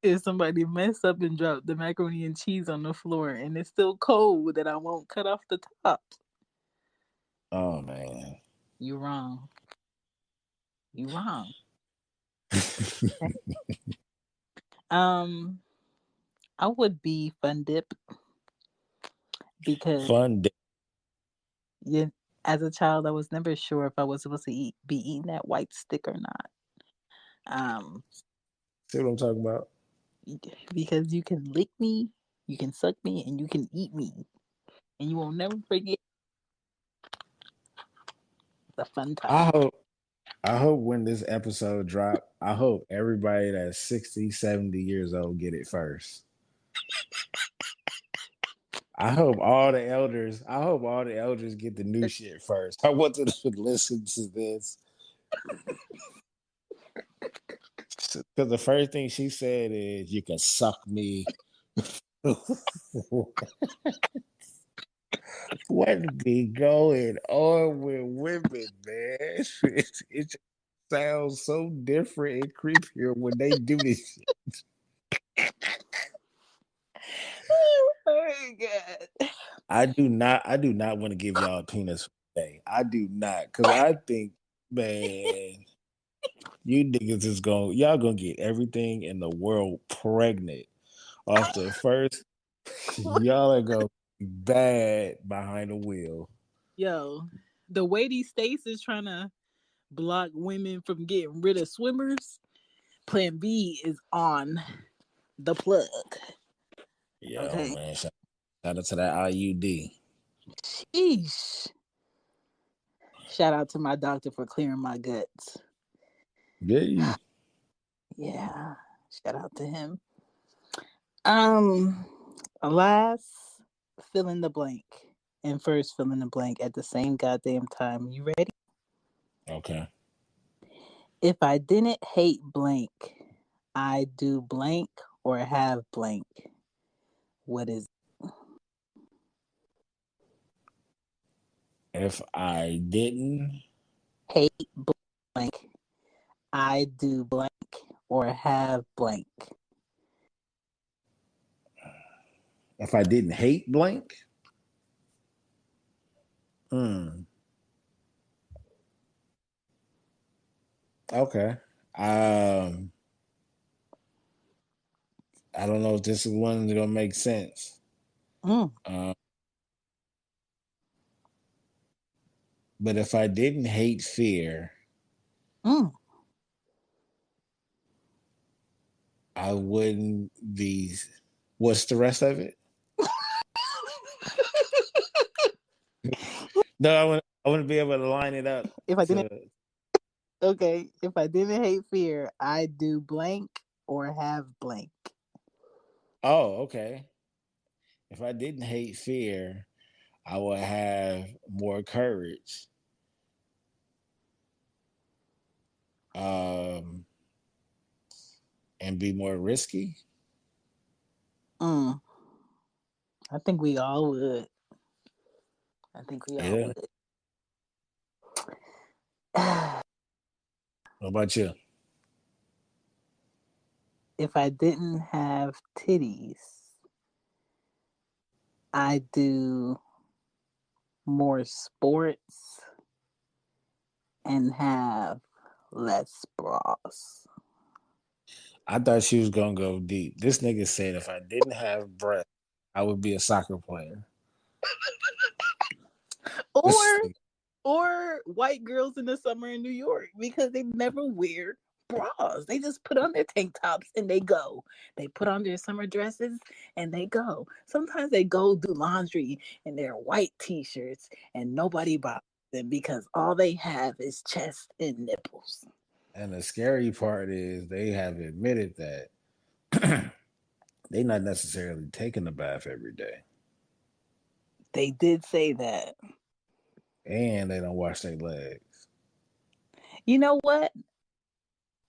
man.
if somebody mess up and drop the macaroni and cheese on the floor and it's still cold, that I won't cut off the top.
Oh man.
You wrong. You wrong. Um, I would be Fun Dip because
Fun day.
yeah, as a child, I was never sure if I was supposed to be eating that white stick or not. Um,
See what I'm talking about?
because you can lick me, you can suck me, and you can eat me, and you will never forget the fun
I
time.
hope I hope when this episode drop, I hope everybody that's 60, 70 years old get it first. I hope all the elders get the new shit first. I want them to listen to this. Because the first thing she said is, "You can suck me." What be going on with women, man? It just sounds so different and creepier when they do this shit.
Oh my god!
I do not want to give y'all a penis today. I do not, because I think, man, you niggas is y'all gonna get everything in the world pregnant off the first. Y'all are gonna be bad behind the wheel.
Yo, the way these states is trying to block women from getting rid of swimmers, Plan B is on the plug.
Yo,
Okay.
man, shout out to that IUD.
Sheesh. Shout out to my doctor for clearing my guts.
Yeah.
Yeah. Shout out to him. Um, last fill in the blank and first fill in the blank at the same goddamn time. You ready?
Okay.
If I didn't hate blank, I do blank or have blank. What is
If I didn't,
hate blank? I do blank or have blank.
if I didn't hate blank, hmm. Okay. Um, I don't know if this is one that's gonna make sense.
Mm,
Um, but if I didn't hate fear,
mm.
I wouldn't be. What's the rest of it? No, I want to be able to line it up
If I didn't,
to.
okay, if I didn't hate fear, I do blank or have blank.
Oh, okay. If I didn't hate fear, I would have more courage. Um, and be more risky.
Mm, I think we all would. I think we all
Yeah.
would.
What about you?
If I didn't have titties, I do more sports and have less bras.
I thought she was gonna go deep. This nigga said if I didn't have breath, I would be a soccer player. This
Or or white girls in the summer in New York because they never wear bras. They just put on their tank tops and they go. They put on their summer dresses and they go. Sometimes they go do laundry in their white t-shirts and nobody bothers them because all they have is chest and nipples.
And the scary part is they have admitted that they're not necessarily taking a bath every day.
They did say that.
And they don't wash their legs.
You know what?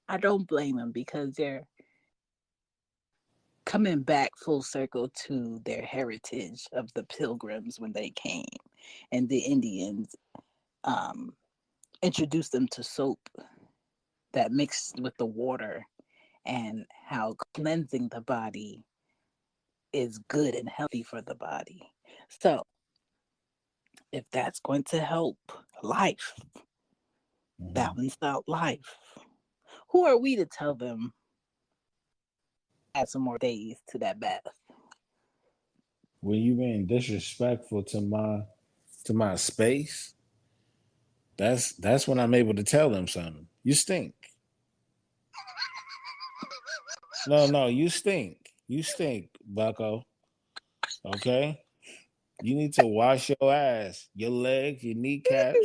I don't blame them because they're coming back full circle to their heritage of the pilgrims when they came and the Indians introduced them to soap that mixed with the water and how cleansing the body is good and healthy for the body. So if that's going to help life, balance out life, who are we to tell them add some more days to that bath?
When you being disrespectful to my space, that's when I'm able to tell them something. You stink. No, you stink. You stink, Bucko. Okay? You need to wash your ass, your legs, your kneecaps,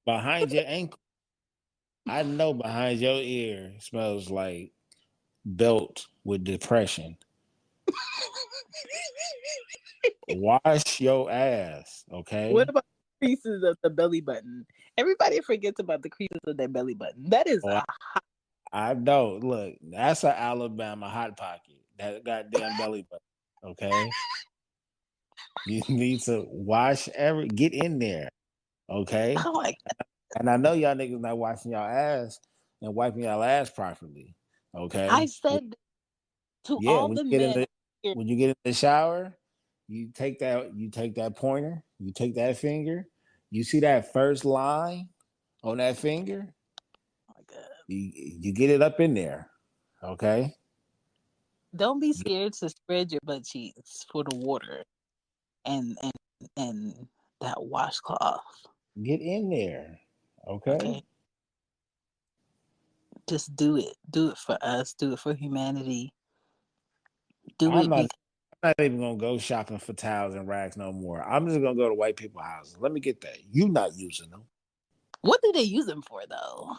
behind your ankle. I know behind your ear smells like belt with depression. Wash your ass, okay?
What about the creases of the belly button? Everybody forgets about the creases of their belly button. That is
Oh, I know. Look, that's an Alabama hot pocket. That goddamn belly button. Okay. You need to get in there. Okay.
oh my God.
And I know y'all niggas not washing y'all ass and wiping y'all ass properly.
I
Okay.
said to
Yeah,
all the men here,
when you get in the shower, you take that pointer, you take that finger, you see that first line on that finger,
oh my God,
you get it up in there. Okay.
don't be scared to spread your butt cheeks for the water and that washcloth.
Get in there. Okay.
Okay, just do it. Do it for us. Do it for humanity. Do
I'm
it
not
because
I'm not even gonna go shopping for towels and rags no more. I'm just gonna go to white people houses. Let me get that. You not using them.
what do they use them for though?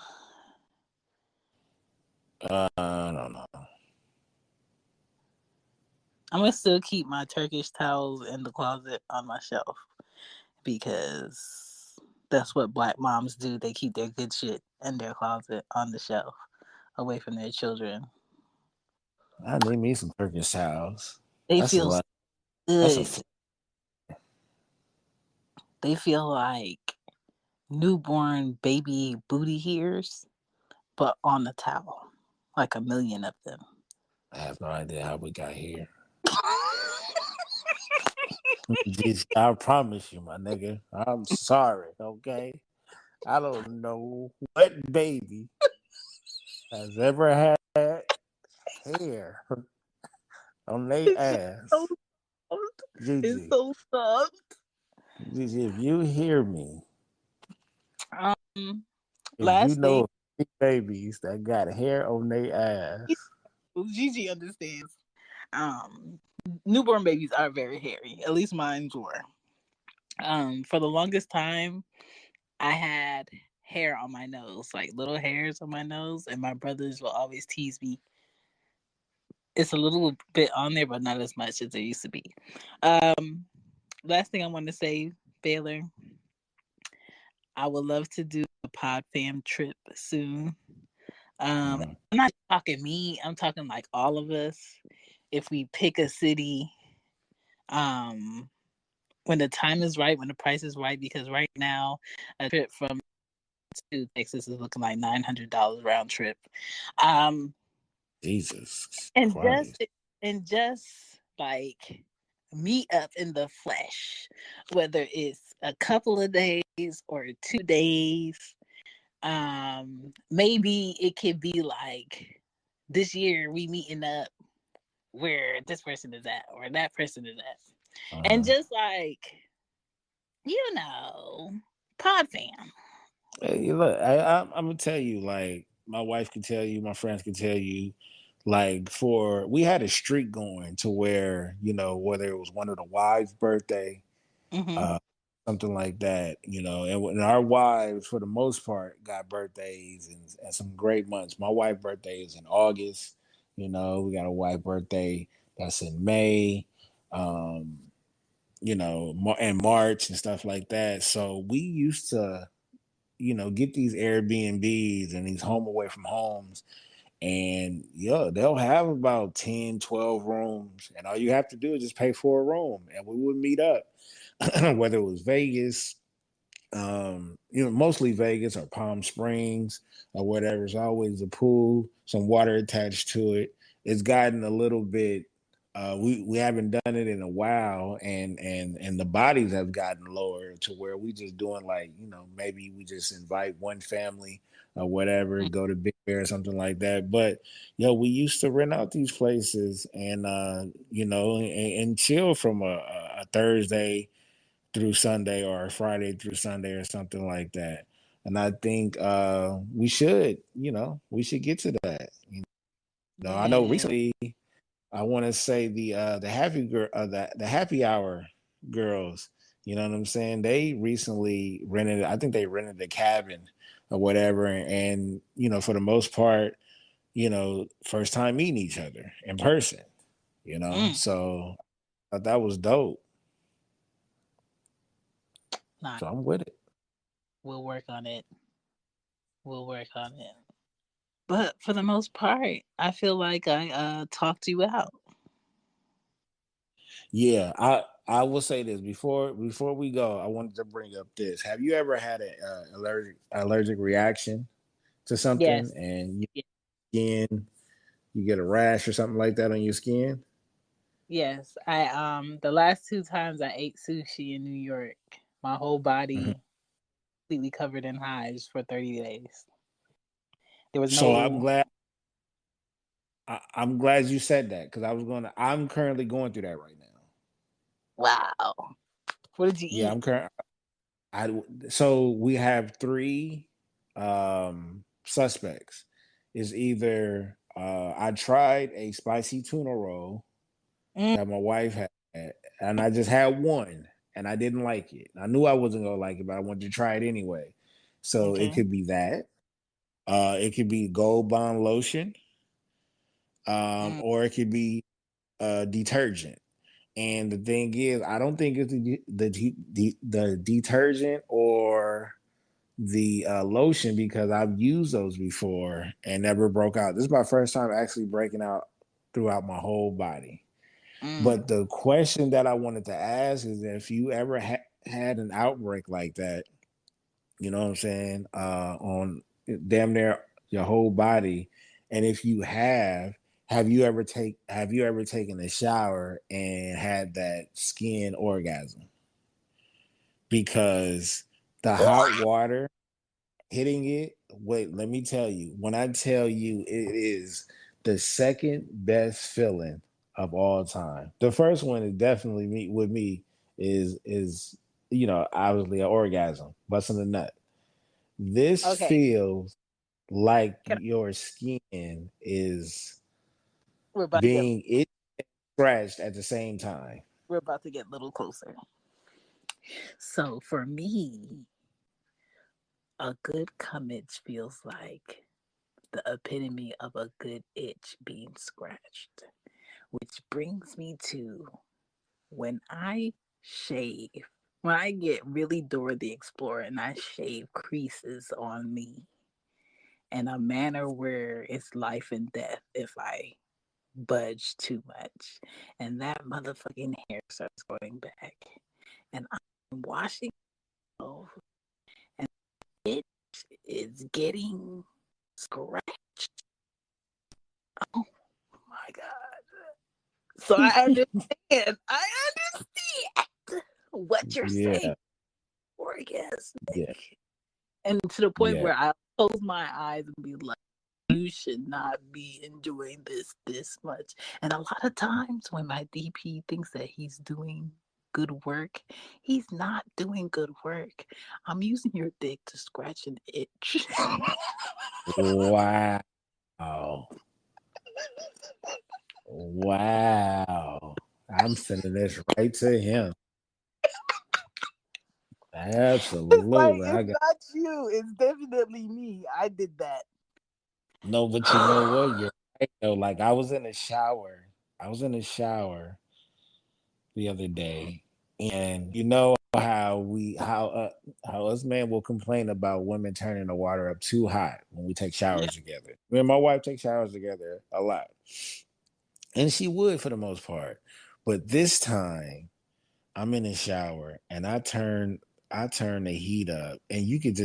I don't know.
I'm gonna still keep my Turkish towels in the closet on my shelf because that's what black moms do. They keep their good shit in their closet on the shelf away from their children.
I need me some Turkish towels.
They
That's a
feel
lot. That's a
good. They feel like newborn baby booty hairs, but on a towel, like a million of them.
I have no idea how we got here. Just, I promise you, my nigga. I'm sorry, okay? I don't know what baby has ever had hair on their
So
ass.
soft. It's
Gigi,
so soft.
Gigi, if you hear me,
Um,
if you
last thing,
know of babies that got hair on their ass,
Gigi understands. Newborn babies are very hairy. At least mine were. For the longest time, I had hair on my nose, like little hairs on my nose, and my brothers will always tease me. It's a little bit on there, but not as much as there used to be. Um, Last thing I want to say, Baylor, I would love to do a pod fam trip soon.
mhm.
I'm not talking me, I'm talking like all of us. If we pick a city, um, when the time is right, when the price is right, because right now a trip from to Texas is looking like $900 round trip. Um,
Jesus
and
Christ.
just like meet up in the flesh, whether it's a couple of days or 2 days. Maybe it could be like this year we meeting up where this person is at or that person is at, and
Uh-huh.
just like you know, pod fam.
Hey, look, I'm gonna tell you, like, my wife can tell you, my friends can tell you, like we had a streak going to where, whether it was one of the wives' birthday,
Mm-hmm.
uh, something like that, and our wives, for the most part, got birthdays and some great months. My wife's birthday is in August. We got a wife birthday that's in May, and March and stuff like that. So we used to, get these Airbnbs and these home away from homes. And yeah, they'll have about 10, 12 rooms. And all you have to do is just pay for a room. And we would meet up, whether it was Vegas, mostly Vegas or Palm Springs or whatever. It's always a pool, some water attached to it. It's gotten a little bit. We haven't done it in a while, and the bodies have gotten lower to where we just doing like, maybe we just invite one family or whatever, go to Big Bear or something like that. But we used to rent out these places and and chill from a Thursday through Sunday or Friday through Sunday or something like that. And I think we should get to that. I know
Yeah.
recently I want to say the happy girl the happy hour girls, you know what I'm saying? They recently I think they rented a cabin or whatever, and for the most part, first time meeting each other in person,
Mm.
So I thought that was dope.
Nah,
So I'm with it.
we'll work on it. We'll work on it. But for the most part, I feel like I talked you out.
Yeah, I will say this before we go. I wanted to bring up this. Have you ever had an allergic reaction to something,
Yes.
and
Ye-
you get a rash or something like that on your skin?
Yes. I the last two times I ate sushi in New York, my whole
Mhm.
body completely covered in hives for 30 days. There was
So
no
I'm glad you said that because I'm currently going through that right now.
wow. What did you
Yeah,
eat?
so we have three suspects. Is either I tried a spicy tuna roll
Mm,
that my wife had, and I just had one, and I didn't like it. I knew I wasn't gonna like it, but I wanted to try it anyway. So it
okay.
could be that. It could be Gold Bond lotion,
Mm,
or it could be detergent. And the thing is, I don't think it's the detergent or the lotion because I've used those before and never broke out. This is my first time actually breaking out throughout my whole body.
mm,
But the question that I wanted to ask is if you ever had an outbreak like that, you know what I'm saying, on damn near your whole body, and if you have you ever taken a shower and had that skin orgasm? Because the hot water hitting it, wait, let me tell you. When I tell you it is the second best feeling of all time. The first one is definitely me with me is obviously an orgasm, busting a nut. This
okay.
feels like
Can
your skin is
we're about to get
being it scratched at the same time.
we're about to get a little closer. So for me, a good cummage feels like the epitome of a good itch being scratched. Which brings me to when I shave, when I get really Dora the Explorer and I shave creases on me in a manner where it's life and death if I budge too much. And that motherfucking hair starts growing back. And I'm washing off and it is getting scratched. Oh my God. So I understand. I understand what you're saying.
Yeah,
Orgasmic.
yeah,
And to the point
yeah.
where I close my eyes and be like, you should not be enjoying this much. And a lot of times when my DP thinks that he's doing good work. He's not doing good work. I'm using your dick to scratch an itch.
Wow. Wow. I'm sending this right to him.
It's like,
Absolutely. I
it's
got
not you. It's definitely me. I did that.
no, but you know what? You're right though. Like I was in the shower. I was in the shower the other day, and you know how us men will complain about women turning the water up too hot when we take
Yeah.
showers together. Me and my wife take showers together a lot, and she would for the most part. But this time, I'm in the shower and I turn the heat up, and you could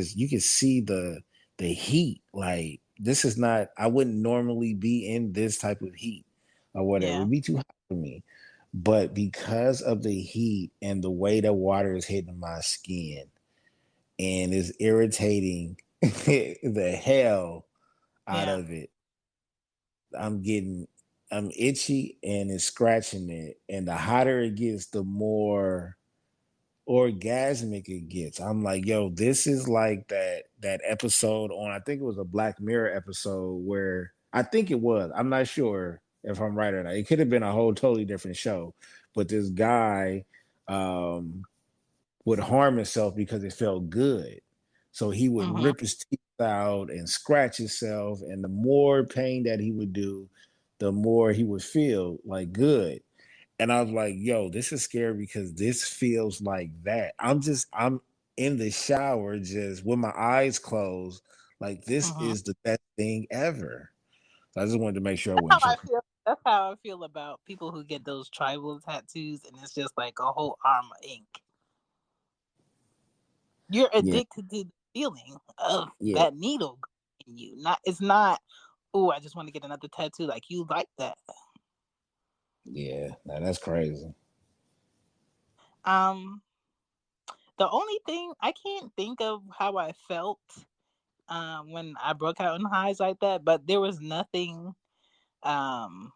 see the heat. Like this is not. I wouldn't normally be in this type of heat or whatever.
Yeah.
It'd be too hot for me. But because of the heat and the way the water is hitting my skin and is irritating the hell out
Yeah.
of it, I'm itchy and it's scratching it. And the hotter it gets, the more orgasmic it gets. I'm like, yo, this is like that episode on, I think it was a Black Mirror episode where I think it was. I'm not sure if I'm right or not. It could have been a whole totally different show, but this guy um would harm himself because it felt good. So he would
Mm-hmm.
rip his teeth out and scratch himself, and the more pain that he would do, the more he would feel like good. And I was like, yo, this is scary because this feels like that. I'm in the shower just with my eyes closed. Like this
Mm-hmm.
is the best thing ever. So I just wanted to make sure I
How
wasn't
I
tripping.
feel. That's how I feel about people who get those tribal tattoos, and it's just like a whole arm of ink. You're
Yeah,
addicted to the feeling of
yeah,
that needle in you. Not, it's not. Oh, I just want to get another tattoo. Like you like that.
yeah. Now that's crazy.
Um, the only thing I can't think of how I felt when I broke out in highs like that, but there was nothing um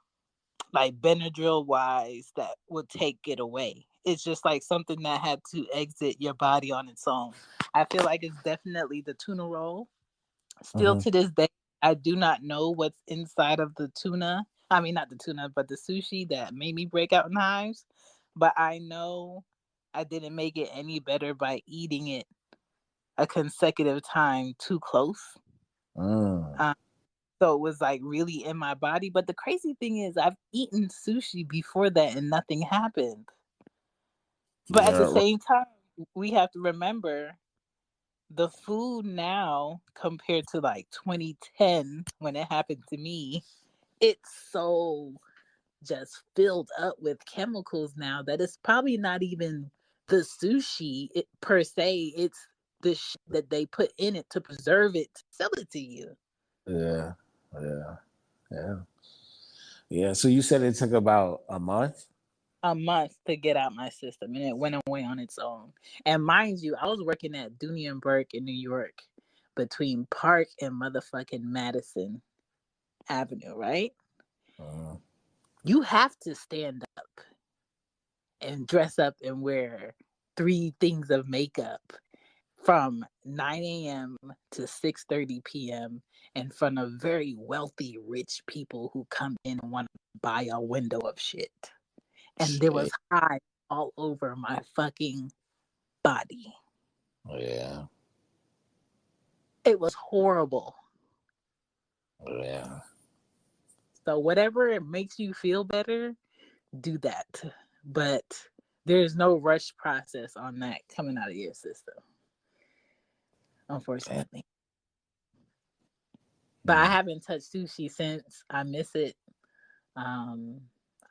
like Benadryl wise that would take it away. It's just like something that had to exit your body on its own. I feel like it's definitely the tuna roll. Still
Hmm.
to this day, I do not know what's inside of the tuna. I mean, not the tuna, but the sushi that made me break out in hives. But I know I didn't make it any better by eating it a consecutive time too close.
Mm.
Um, so it was like really in my body. But the crazy thing is, I've eaten sushi before that and nothing happened. But at the
Yeah, right.
same time, we have to remember the food now compared to like 2010 when it happened to me, it's so just filled up with chemicals now that it's probably not even the sushi per se. It's the that they put in it to preserve it to sell it to you.
Yeah, yeah, yeah, yeah. So you said it took about a month.
A month to get out my system, and it went away on its own. And mind you, I was working at Dooney and Burke in New York between Park and motherfucking Madison Avenue, right?
Uh,
You have to stand up and dress up and wear three things of makeup from 9 a.m. to 6:30 p.m. in front of very wealthy, rich people who come in and want to buy a window of shit. And there was
shit.
hives all over my fucking body.
Yeah,
It was horrible.
yeah.
So whatever makes you feel better, do that. But there's no rush process on that coming out of your system,
Damn.
unfortunately. But I
Mm.
haven't touched sushi since. I miss it. Um,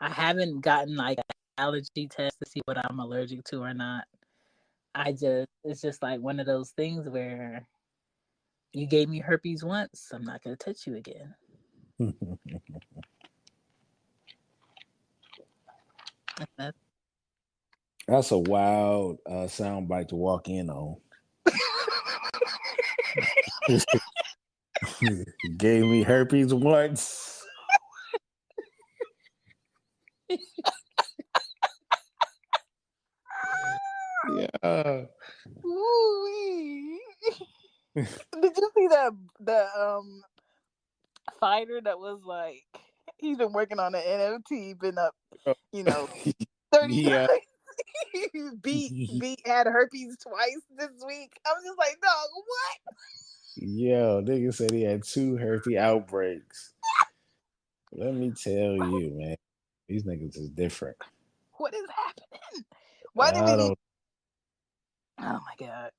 I haven't gotten like an allergy test to see what I'm allergic to or not. It's just like one of those things where you gave me herpes once, I'm not gonna touch you again. That's
That's a wild sound bite to walk in on. Gave me herpes once.
Ooh-wee. Did you see that the fighter that was like he's been working on an NFT, been up, 30
Yeah.
times. beat had herpes twice this week. I was just like, dog, what?
Yo, nigga said he had 2 herpes outbreaks. Let me tell you, man, these niggas is different.
What is happening? Why did
I
we?
don't.
Oh my god.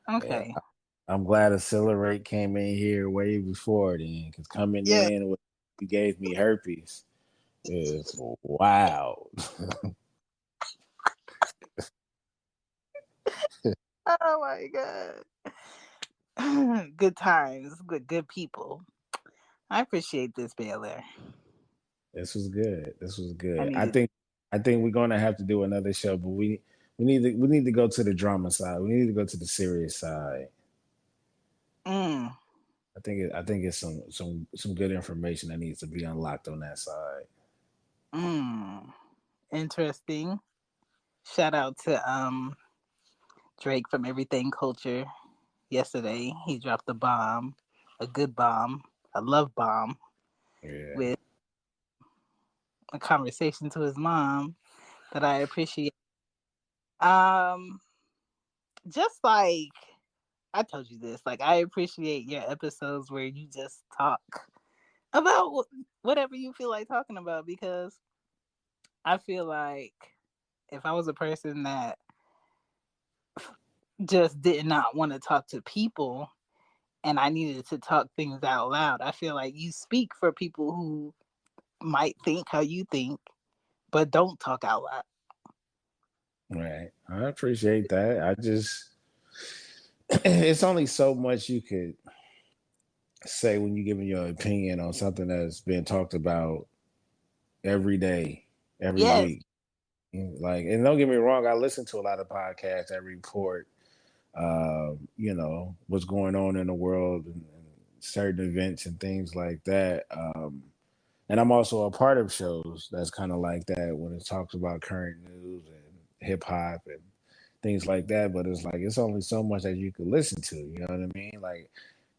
Okay.
Yeah, I'm glad Accelerate came in here way before then, because coming
Yeah.
in with he gave me herpes is wild.
Oh my god. Good times, good people. I appreciate this, Baylor.
This was good. This was
I
good.
needed.
I think we're gonna have to do another show, but we need to go to the drama side. We need to go to the serious side.
Mm,
I think it's some good information that needs to be unlocked on that side.
mm. Interesting. Shout out to Drake from Everything Culture. Yesterday, he dropped a bomb, a good bomb, a love bomb,
Yeah.
with a conversation to his mom that I appreciate. Um, just like I told you this, like I appreciate your episodes where you just talk about whatever you feel like talking about, because I feel like if I was a person that just did not want to talk to people and I needed to talk things out loud, I feel like you speak for people who might think how you think, but don't talk out loud.
Right. I appreciate that. I just it's only so much you could say when you're giving your opinion on something that's been talked about every day, every
Yes.
week. Like, and don't get me wrong, I listen to a lot of podcasts that report, what's going on in the world and certain events and things like that. And I'm also a part of shows that's kind of like that when it talks about current news and hip hop and things like that. But it's like it's only so much that you can listen to. You know what I mean? Like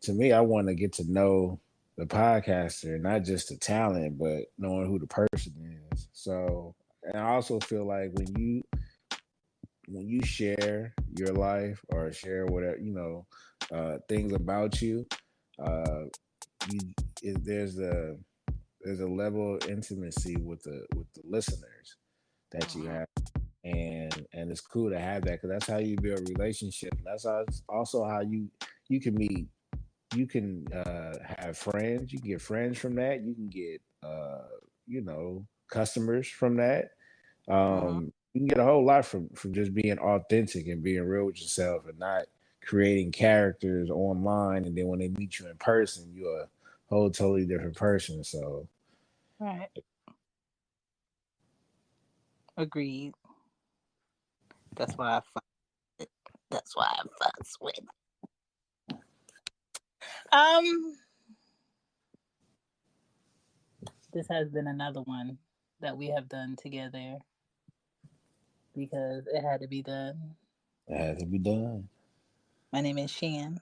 to me, I want to get to know the podcaster, not just the talent, but knowing who the person is. So, and I also feel like when you share your life or share whatever things about you, uh, you there's a level of intimacy with the listeners that you have, and it's cool to have that because that's how you build relationship. That's also how you can meet. You can have friends. You can get friends from that. You can get customers from that.
Mm-hmm.
You can get a whole lot from just being authentic and being real with yourself and not creating characters online. And then when they meet you in person, you're a whole totally different person. So
Right. Agreed. That's why I fuck. That's why I fucks with. Um, this has been another one that we have done together because it had to be done.
it has to be done.
My name is Shan.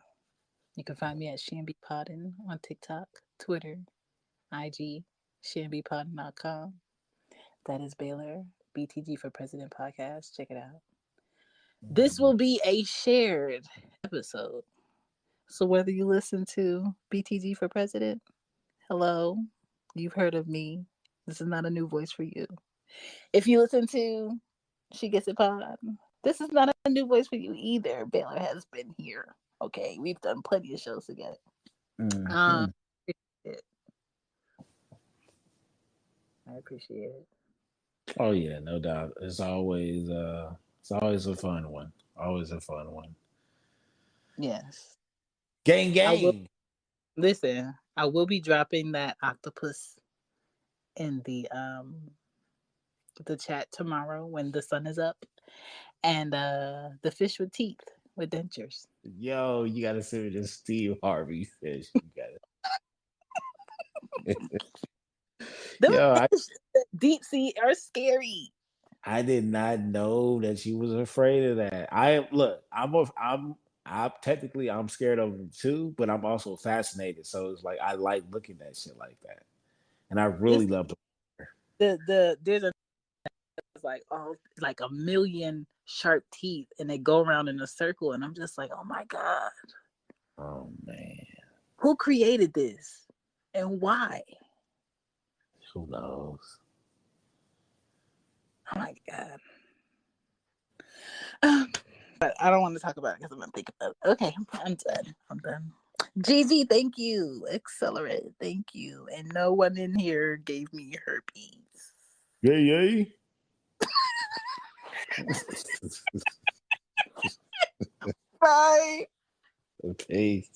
You can find me at ShanBPodden on TikTok, Twitter, IG, ShanBPodden.com. That is Baylor, BTG for President podcast. Check it out. This will be a shared episode. So whether you listen to BTG for President, hello, you've heard of me. This is not a new voice for you. If you listen to She Gets It Pod, this is not a new voice for you either. Baylor has been here. Okay, we've done plenty of shows together. Um,
Mm-hmm.
I appreciate it.
Oh yeah, no doubt. It's always a fun one. Always a fun one.
Yes,
Gang
I will
gang.
listen. I will be dropping that octopus in the chat tomorrow when the sun is up, and the fish with teeth with dentures.
Yo, you gotta send me this Steve Harvey fish. You got it.
Them
Yo,
fish Deep sea are scary.
I did not know that she was afraid of that. I look, I'm technically I'm scared of them too, but I'm also fascinated. So it's like I like looking at shit like that, and I really
It's
love
there's a like like a million sharp teeth, and they go around in a circle, and I'm just like, oh my god,
Oh man,
who created this, and why?
who knows?
Oh my god. But I don't want to talk about it because I'm gonna think about it. Okay, I'm done. I'm done. Gigi, thank you. Accelerate, thank you. And no one in here gave me herpes.
Yay, yay.
Bye.
Okay.